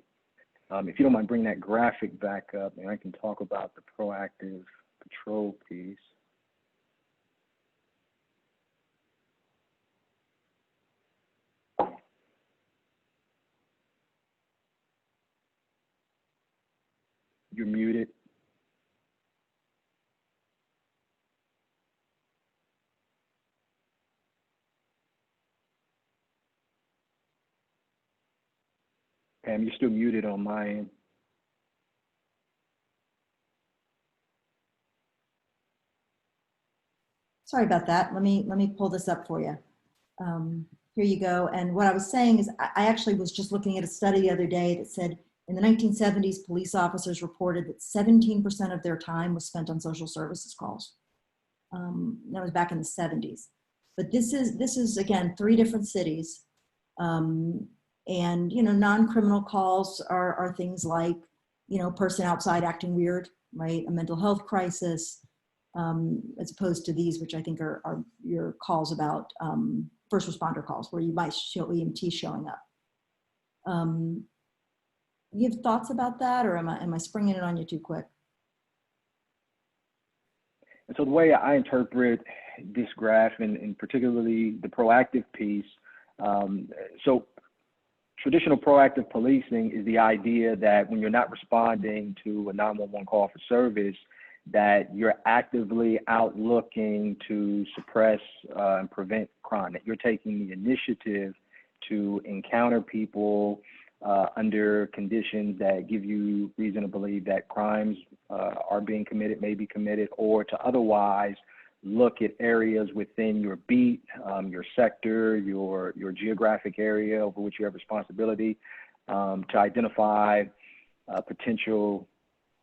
If you don't mind bring that graphic back up, and I can talk about the proactive patrol piece. You're muted. Pam, you're still muted on my end. Sorry about that. Let me pull this up for you. Here you go. And what I was saying is I actually was just looking at a study the other day that said in the 1970s, police officers reported that 17% of their time was spent on social services calls. That was back in the 70s. But this is again, 3 different cities. And, you know, non-criminal calls are things like, you know, person outside acting weird, right? A mental health crisis, as opposed to these, which I think are your calls about first responder calls, where you might show EMT showing up. You have thoughts about that, or am I springing it on you too quick? And so the way I interpret this graph, and particularly the proactive piece, so traditional proactive policing is the idea that when you're not responding to a 911 call for service, that you're actively out looking to suppress and prevent crime, that you're taking the initiative to encounter people under conditions that give you reason to believe that crimes are being committed, may be committed, or to otherwise look at areas within your beat, your sector, your geographic area over which you have responsibility, to identify potential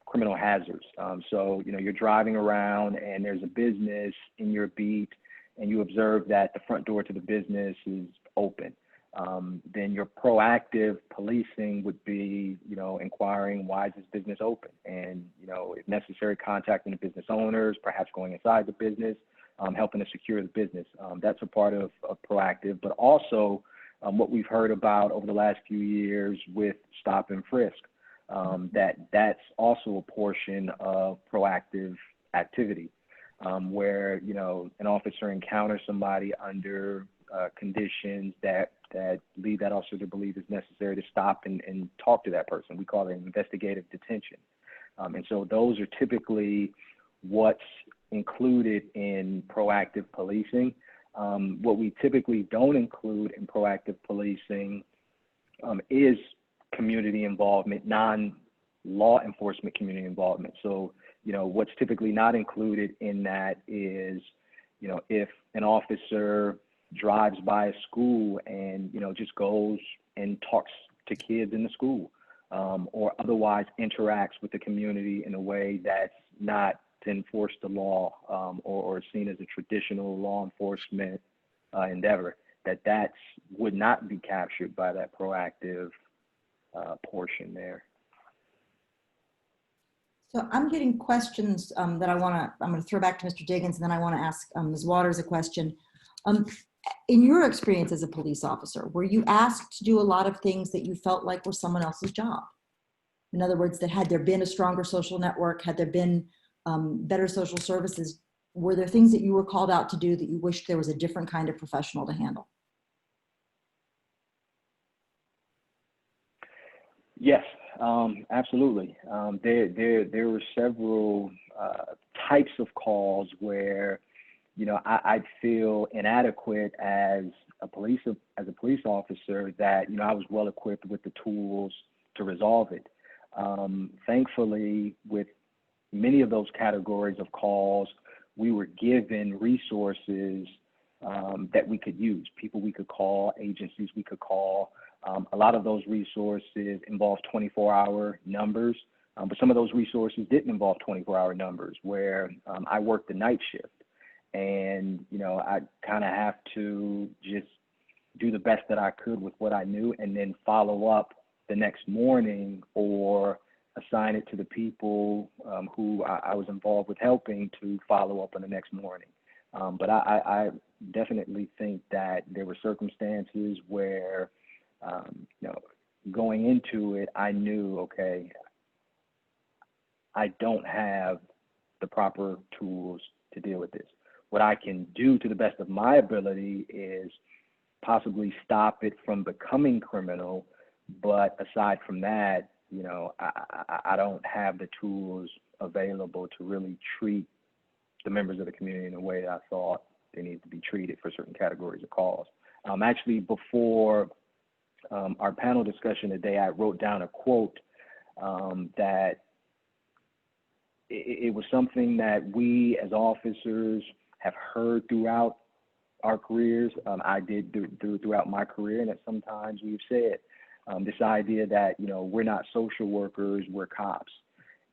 criminal hazards. So, you know, you're driving around and there's a business in your beat and you observe that the front door to the business is open. Then your proactive policing would be, you know, inquiring, why is this business open? And, you know, if necessary, contacting the business owners, perhaps going inside the business, helping to secure the business. That's a part of proactive, but also what we've heard about over the last few years with stop and frisk, that's also a portion of proactive activity, where, you know, an officer encounters somebody under conditions that lead that officer to believe it's necessary to stop and talk to that person. We call it investigative detention. And so those are typically what's included in proactive policing. What we typically don't include in proactive policing is community involvement, non-law enforcement community involvement. So, you know, what's typically not included in that is, you know, if an officer drives by a school and, you know, just goes and talks to kids in the school, or otherwise interacts with the community in a way that's not to enforce the law, or seen as a traditional law enforcement endeavor, that would not be captured by that proactive portion there. So I'm getting questions that I'm going to throw back to Mr. Diggins, and then I want to ask Ms. Waters a question. In your experience as a police officer, were you asked to do a lot of things that you felt like were someone else's job? In other words, that had there been a stronger social network, had there been better social services, were there things that you were called out to do that you wished there was a different kind of professional to handle? Yes, absolutely. There were several types of calls where, you know, I'd feel inadequate as a police officer, that, you know, I was well equipped with the tools to resolve it. Thankfully, with many of those categories of calls, we were given resources that we could use, people we could call, agencies we could call. A lot of those resources involve 24-hour numbers, but some of those resources didn't involve 24-hour numbers, where I worked the night shift. And, you know, I kind of have to just do the best that I could with what I knew, and then follow up the next morning or assign it to the people who I was involved with helping to follow up on the next morning. But I definitely think that there were circumstances where, you know, going into it, I knew, okay, I don't have the proper tools to deal with this. What I can do to the best of my ability is possibly stop it from becoming criminal, but aside from that, you know, I don't have the tools available to really treat the members of the community in a way that I thought they need to be treated for certain categories of calls. Actually, before our panel discussion today, I wrote down a quote that it was something that we as officers have heard throughout our careers. I did throughout my career, and that sometimes we've said this idea that, you know, we're not social workers, we're cops,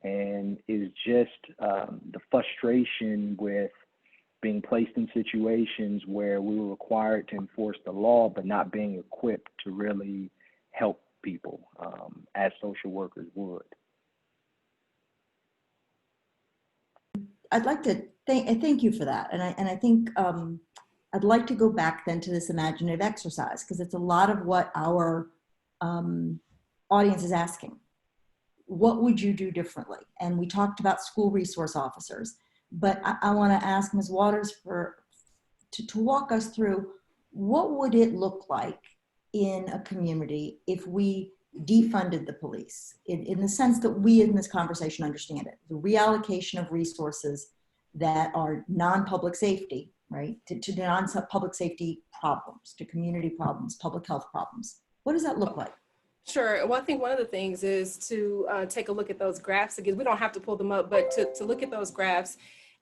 and is just the frustration with being placed in situations where we were required to enforce the law, but not being equipped to really help people as social workers would. I'd like to thank you for that. And I think I'd like to go back then to this imaginative exercise, because it's a lot of what our audience is asking. What would you do differently? And we talked about school resource officers, but I want to ask Ms. Waters to walk us through, what would it look like in a community if we defunded the police, in the sense that we in this conversation understand it, the reallocation of resources that are non-public safety, right, to non-public safety problems, to community problems, public health problems. What does that look like? Sure. Well, I think one of the things is to take a look at those graphs again. We don't have to pull them up, but to look at those graphs,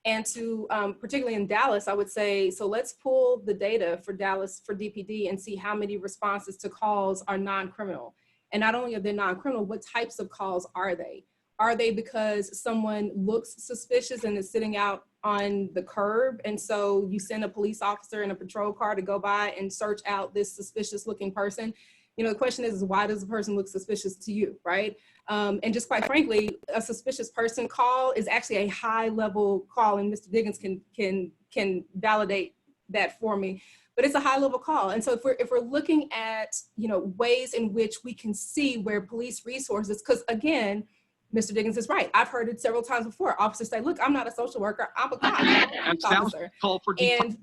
and to, particularly in Dallas, I would say, so let's pull the data for Dallas for DPD and see how many responses to calls are non-criminal. And not only are they non-criminal, what types of calls are they? Are they because someone looks suspicious and is sitting out on the curb, and so you send a police officer in a patrol car to go by and search out this suspicious looking person? You know, the question is why does the person look suspicious to you, right? And just quite frankly, a suspicious person call is actually a high level call, and Mr. Diggins can validate that for me. But it's a high level call. And so if we're looking at, you know, ways in which we can see where police resources, because again, Mr. Diggins is right. I've heard it several times before. Officers say, look, I'm not a social worker, I'm a cop, I'm a police officer. And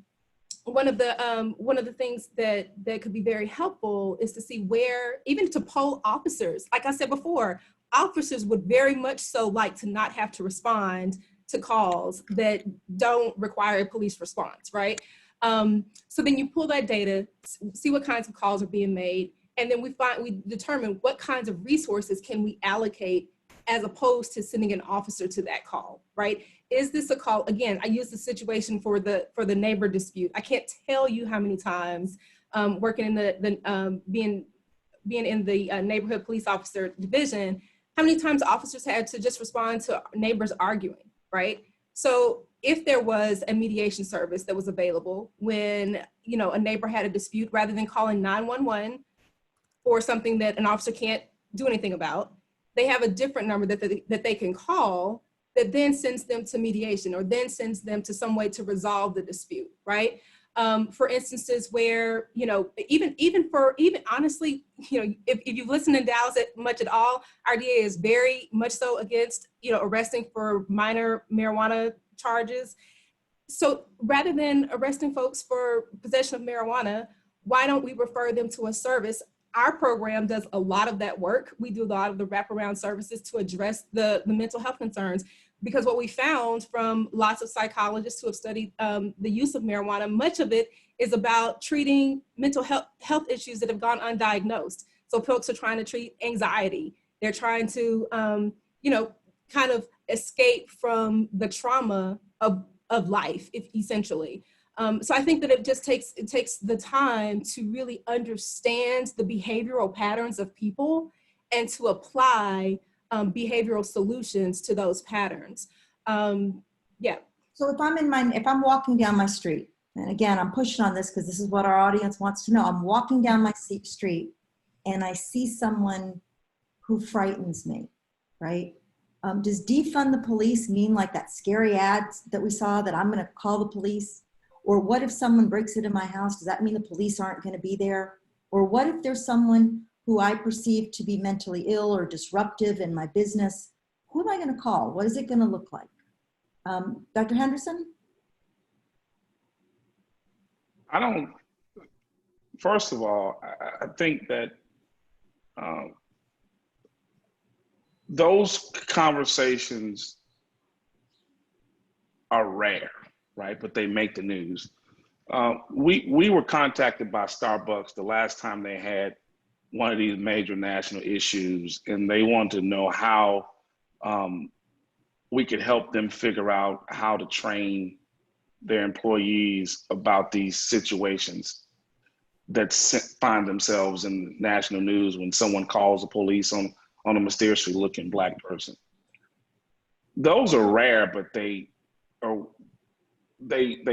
one of the things that could be very helpful is to see where, even to poll officers, like I said before, officers would very much so like to not have to respond to calls that don't require a police response, right? So then you pull that data, see what kinds of calls are being made, and then we determine what kinds of resources can we allocate as opposed to sending an officer to that call, right? Is this a call? Again, I use the situation for the neighbor dispute. I can't tell you how many times working in being in the neighborhood police officer division, how many times officers had to just respond to neighbors arguing, right? So if there was a mediation service that was available when, you know, a neighbor had a dispute, rather than calling 911 for something that an officer can't do anything about, they have a different number that they can call that then sends them to mediation, or then sends them to some way to resolve the dispute, right? For instances where, you know, even honestly, you know, if you've listened in Dallas much at all, our DA is very much so against, you know, arresting for minor marijuana charges. So rather than arresting folks for possession of marijuana, why don't we refer them to a service? Our program does a lot of that work. We do a lot of the wraparound services to address the mental health concerns, because what we found from lots of psychologists who have studied the use of marijuana, much of it is about treating mental health issues that have gone undiagnosed. So folks are trying to treat anxiety. They're trying to, you know, kind of escape from the trauma of life, essentially. So I think that it takes the time to really understand the behavioral patterns of people and to apply behavioral solutions to those patterns. Yeah. So if I'm walking down my street, and again, I'm pushing on this because this is what our audience wants to know. I'm walking down my street and I see someone who frightens me, right? Does defund the police mean like that scary ad that we saw that I'm going to call the police? Or what if someone breaks into my house? Does that mean the police aren't going to be there? Or what if there's someone who I perceive to be mentally ill or disruptive in my business? Who am I going to call? What is it going to look like? Dr. Henderson? First of all, I think that those conversations are rare, right? But they make the news. We were contacted by Starbucks the last time they had one of these major national issues, and they wanted to know how we could help them figure out how to train their employees about these situations that find themselves in national news when someone calls the police on a mysteriously looking Black person. Those are rare, but they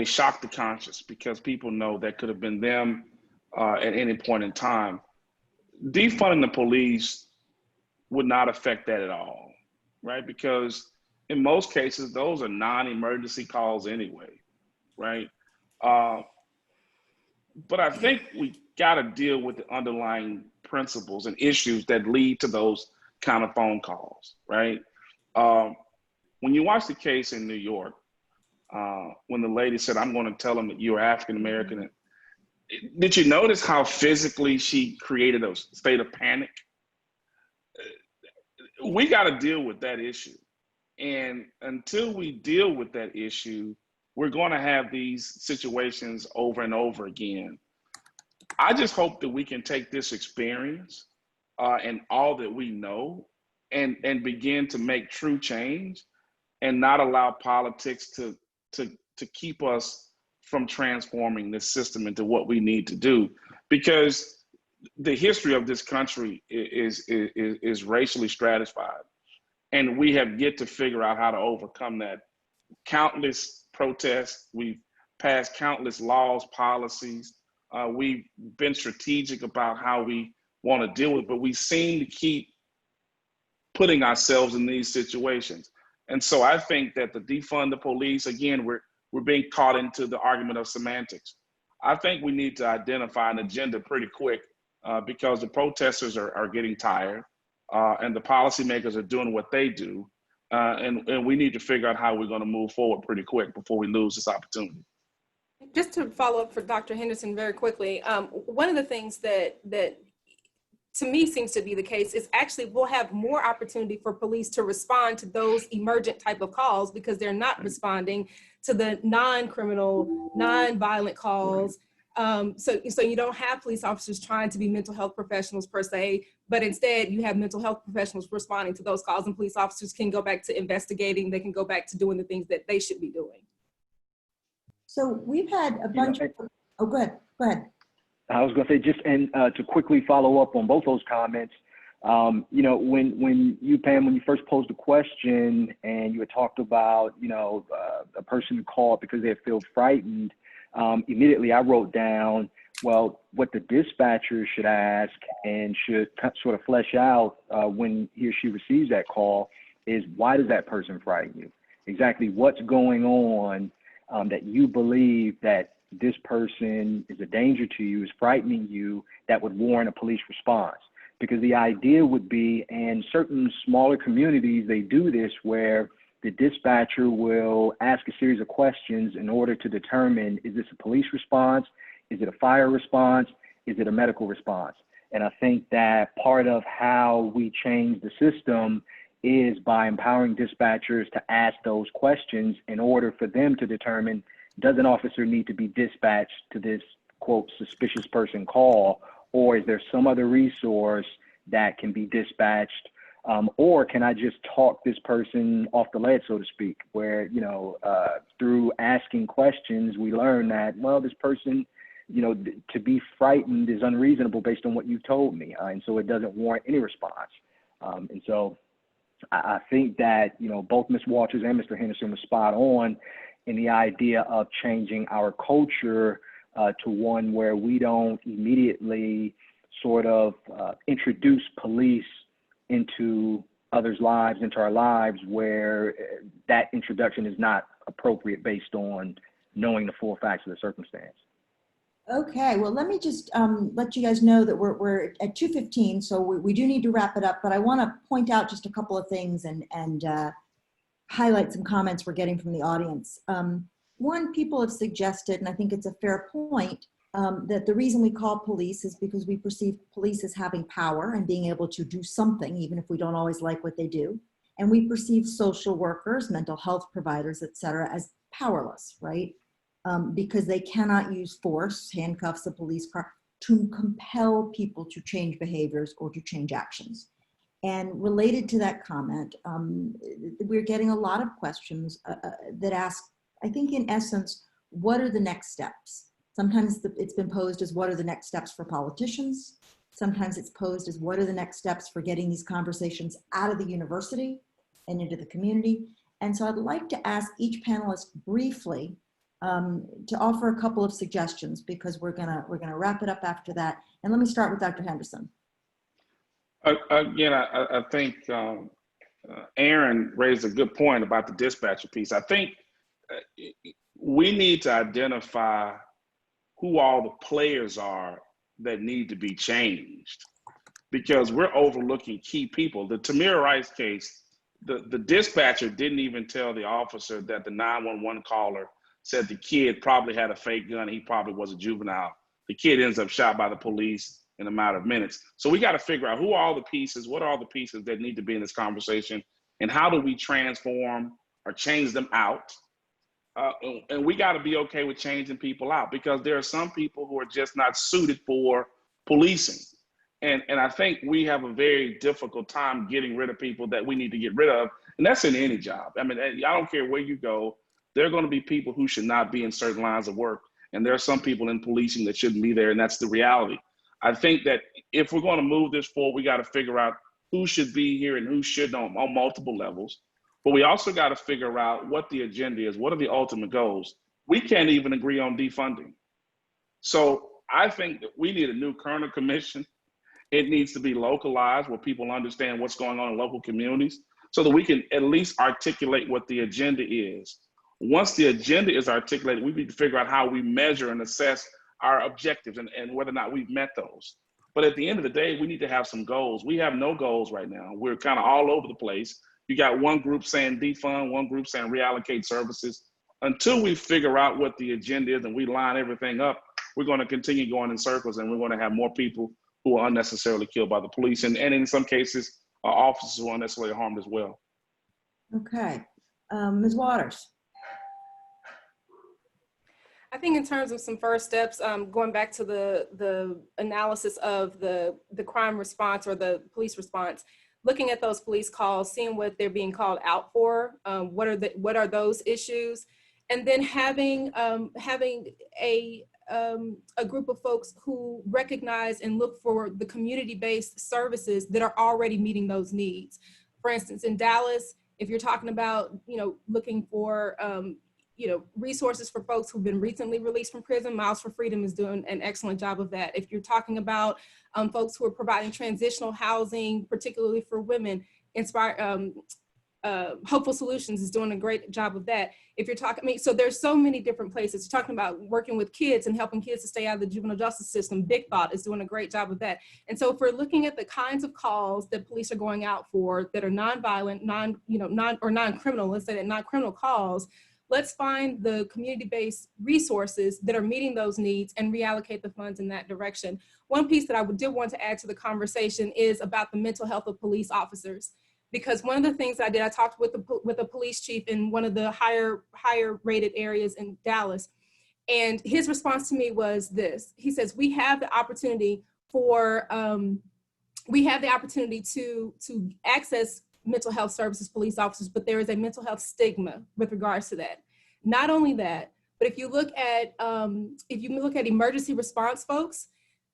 shock the conscience because people know that could have been them at any point in time. Defunding the police would not affect that at all, right? Because in most cases, those are non-emergency calls anyway, right? But I think we got to deal with the underlying principles and issues that lead to those kind of phone calls, right? When you watch the case in New York, when the lady said, "I'm going to tell them that you're African American," did you notice how physically she created a state of panic? We got to deal with that issue. And until we deal with that issue, we're going to have these situations over and over again. I just hope that we can take this experience and all that we know and begin to make true change and not allow politics to keep us from transforming this system into what we need to do. Because the history of this country is racially stratified. And we have yet to figure out how to overcome that. Countless protests, we've passed countless laws, policies. We've been strategic about how we want to deal with it, but we seem to keep putting ourselves in these situations. And so I think that the defund the police, again, we're being caught into the argument of semantics. I think we need to identify an agenda pretty quick because the protesters are getting tired and the policymakers are doing what they do. And we need to figure out how we're going to move forward pretty quick before we lose this opportunity. Just to follow up for Dr. Henderson very quickly, one of the things that to me seems to be the case is actually we'll have more opportunity for police to respond to those emergent type of calls because they're not responding to the non-criminal, non-violent calls. So you don't have police officers trying to be mental health professionals per se, but instead you have mental health professionals responding to those calls, and police officers can go back to investigating, they can go back to doing the things that they should be doing. So we've had a bunch of, oh, go ahead. I was going to say just, and to quickly follow up on both those comments, you know, when you, Pam, when you first posed the question and you had talked about, you know, a person who called because they feel frightened, immediately I wrote down, well, what the dispatcher should ask and should sort of flesh out when he or she receives that call is, why does that person frighten you? Exactly what's going on that you believe that this person is a danger to you, is frightening you, that would warrant a police response. Because the idea would be, and certain smaller communities, they do this where the dispatcher will ask a series of questions in order to determine, is this a police response? Is it a fire response? Is it a medical response? And I think that part of how we change the system is by empowering dispatchers to ask those questions in order for them to determine, does an officer need to be dispatched to this, quote, suspicious person call, or is there some other resource that can be dispatched, or can I just talk this person off the ledge, so to speak, where, you know, through asking questions, we learn that, well, this person, you know, to be frightened is unreasonable based on what you've told me, and so it doesn't warrant any response. And so I think that, you know, both Ms. Waters and Mr. Henderson were spot on in the idea of changing our culture to one where we don't immediately sort of introduce police into others' lives, into our lives, where that introduction is not appropriate based on knowing the full facts of the circumstance. Okay, well, let me just let you guys know that we're at 2:15, so we do need to wrap it up, but I want to point out just a couple of things and highlight some comments we're getting from the audience. One, people have suggested, and I think it's a fair point, that the reason we call police is because we perceive police as having power and being able to do something, even if we don't always like what they do. And we perceive social workers, mental health providers, et cetera, as powerless, right? Because they cannot use force, handcuffs, a police car, to compel people to change behaviors or to change actions. And related to that comment, we're getting a lot of questions that ask, I think in essence, what are the next steps? Sometimes it's been posed as what are the next steps for politicians? Sometimes it's posed as what are the next steps for getting these conversations out of the university and into the community? And so I'd like to ask each panelist briefly to offer a couple of suggestions, because we're gonna wrap it up after that. And let me start with Dr. Henderson. Again, I think Aaron raised a good point about the dispatcher piece. I think we need to identify who all the players are that need to be changed, because we're overlooking key people. The Tamir Rice case, the dispatcher didn't even tell the officer that the 911 caller said the kid probably had a fake gun. He probably was a juvenile. The kid ends up shot by the police in a matter of minutes. So we got to figure out who are all the pieces, what are all the pieces that need to be in this conversation, and how do we transform or change them out? And we got to be okay with changing people out, because there are some people who are just not suited for policing. And I think we have a very difficult time getting rid of people that we need to get rid of. And that's in any job. I mean, I don't care where you go, there are going to be people who should not be in certain lines of work. And there are some people in policing that shouldn't be there. And that's the reality. I think that if we're going to move this forward, we got to figure out who should be here and who shouldn't on multiple levels. But we also got to figure out what the agenda is. What are the ultimate goals? We can't even agree on defunding. So I think that we need a new Kerner Commission. It needs to be localized where people understand what's going on in local communities so that we can at least articulate what the agenda is. Once the agenda is articulated, we need to figure out how we measure and assess our objectives and whether or not we've met those. But at the end of the day, we need to have some goals. We have no goals right now. We're kind of all over the place. You got one group saying defund, one group saying reallocate services. Until we figure out what the agenda is and we line everything up, we're going to continue going in circles, and we're going to have more people who are unnecessarily killed by the police. And in some cases, officers who are unnecessarily harmed as well. Okay, Ms. Waters. I think in terms of some first steps, going back to the analysis of the crime response or the police response, looking at those police calls, seeing what they're being called out for, what are those issues, and then having a group of folks who recognize and look for the community-based services that are already meeting those needs. For instance, in Dallas, if you're talking about looking for resources for folks who've been recently released from prison, Miles for Freedom is doing an excellent job of that. If you're talking about folks who are providing transitional housing, particularly for women, Hopeful Solutions is doing a great job of that. If you're talking, so there's so many different places. You're talking about working with kids and helping kids to stay out of the juvenile justice system. Big Thought is doing a great job of that. And so if we're looking at the kinds of calls that police are going out for that are nonviolent, non-criminal, let's say that non-criminal calls, let's find the community-based resources that are meeting those needs and reallocate the funds in that direction. One piece that I did want to add to the conversation is about the mental health of police officers. Because one of the things I did, I talked with the police chief in one of the higher rated areas in Dallas. And his response to me was this. He says, we have the opportunity to access mental health services, police officers, but there is a mental health stigma with regards to that. Not only that, but if you look at emergency response folks,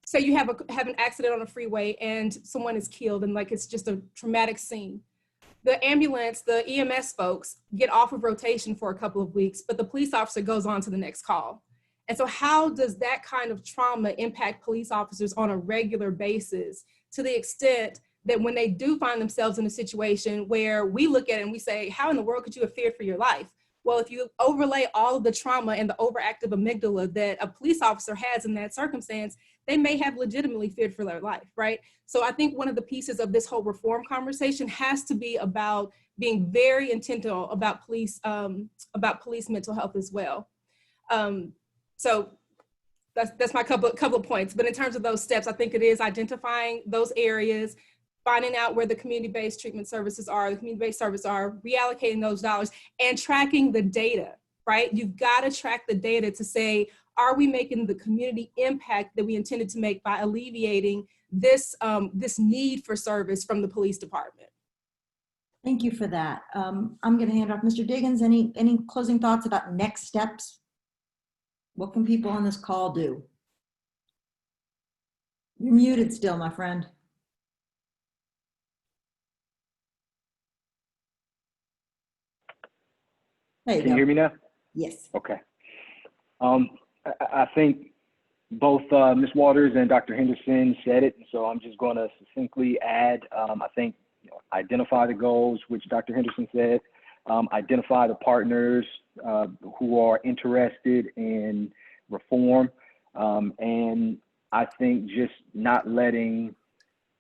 say you have an accident on a freeway and someone is killed and it's just a traumatic scene. The ambulance, the EMS folks get off of rotation for a couple of weeks, but the police officer goes on to the next call. And so how does that kind of trauma impact police officers on a regular basis, to the extent that when they do find themselves in a situation where we look at it and we say, how in the world could you have feared for your life? Well, if you overlay all of the trauma and the overactive amygdala that a police officer has in that circumstance, they may have legitimately feared for their life, right? So I think one of the pieces of this whole reform conversation has to be about being very intentional about police mental health as well. So that's my couple of points. But in terms of those steps, I think it is identifying those areas, finding out where the community-based treatment services are, the community-based services are, reallocating those dollars, and tracking the data, right? You've got to track the data to say, are we making the community impact that we intended to make by alleviating this, this need for service from the police department? Thank you for that. I'm going to hand off Mr. Diggins. Any closing thoughts about next steps? What can people on this call do? You're muted still, my friend. There you Can go. you hear me now? Yes. Okay. I think both Ms. Waters and Dr. Henderson said it, and so I'm just going to succinctly add, I think, identify the goals, which Dr. Henderson said, identify the partners who are interested in reform, and I think just not letting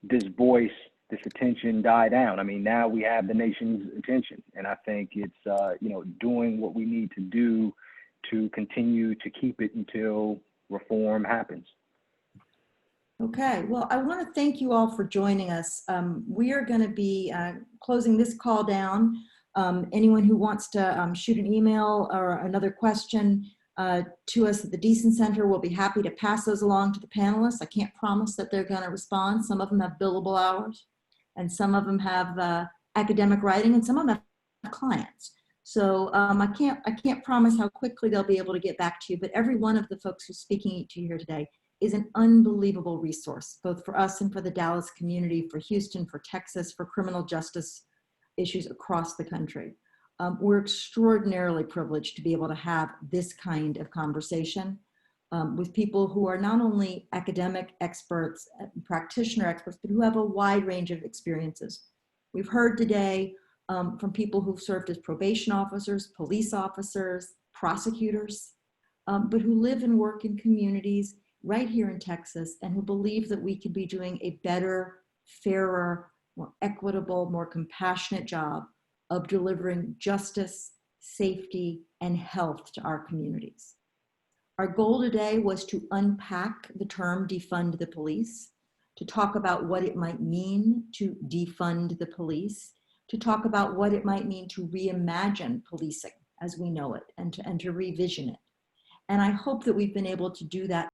this voice, this attention die down. I mean, now we have the nation's attention, and I think it's, doing what we need to do to continue to keep it until reform happens. Okay, well, I want to thank you all for joining us. We are going to be closing this call down. Anyone who wants to shoot an email or another question to us at the Deason Center, we'll be happy to pass those along to the panelists. I can't promise that they're going to respond. Some of them have billable hours, and some of them have academic writing, and some of them have clients. So I can't promise how quickly they'll be able to get back to you, but every one of the folks who's speaking to you here today is an unbelievable resource, both for us and for the Dallas community, for Houston, for Texas, for criminal justice issues across the country. We're extraordinarily privileged to be able to have this kind of conversation with people who are not only academic experts, practitioner experts, but who have a wide range of experiences. We've heard today from people who've served as probation officers, police officers, prosecutors, but who live and work in communities right here in Texas, and who believe that we could be doing a better, fairer, more equitable, more compassionate job of delivering justice, safety, and health to our communities. Our goal today was to unpack the term defund the police, to talk about what it might mean to defund the police, to talk about what it might mean to reimagine policing as we know it, and to revision it. And I hope that we've been able to do that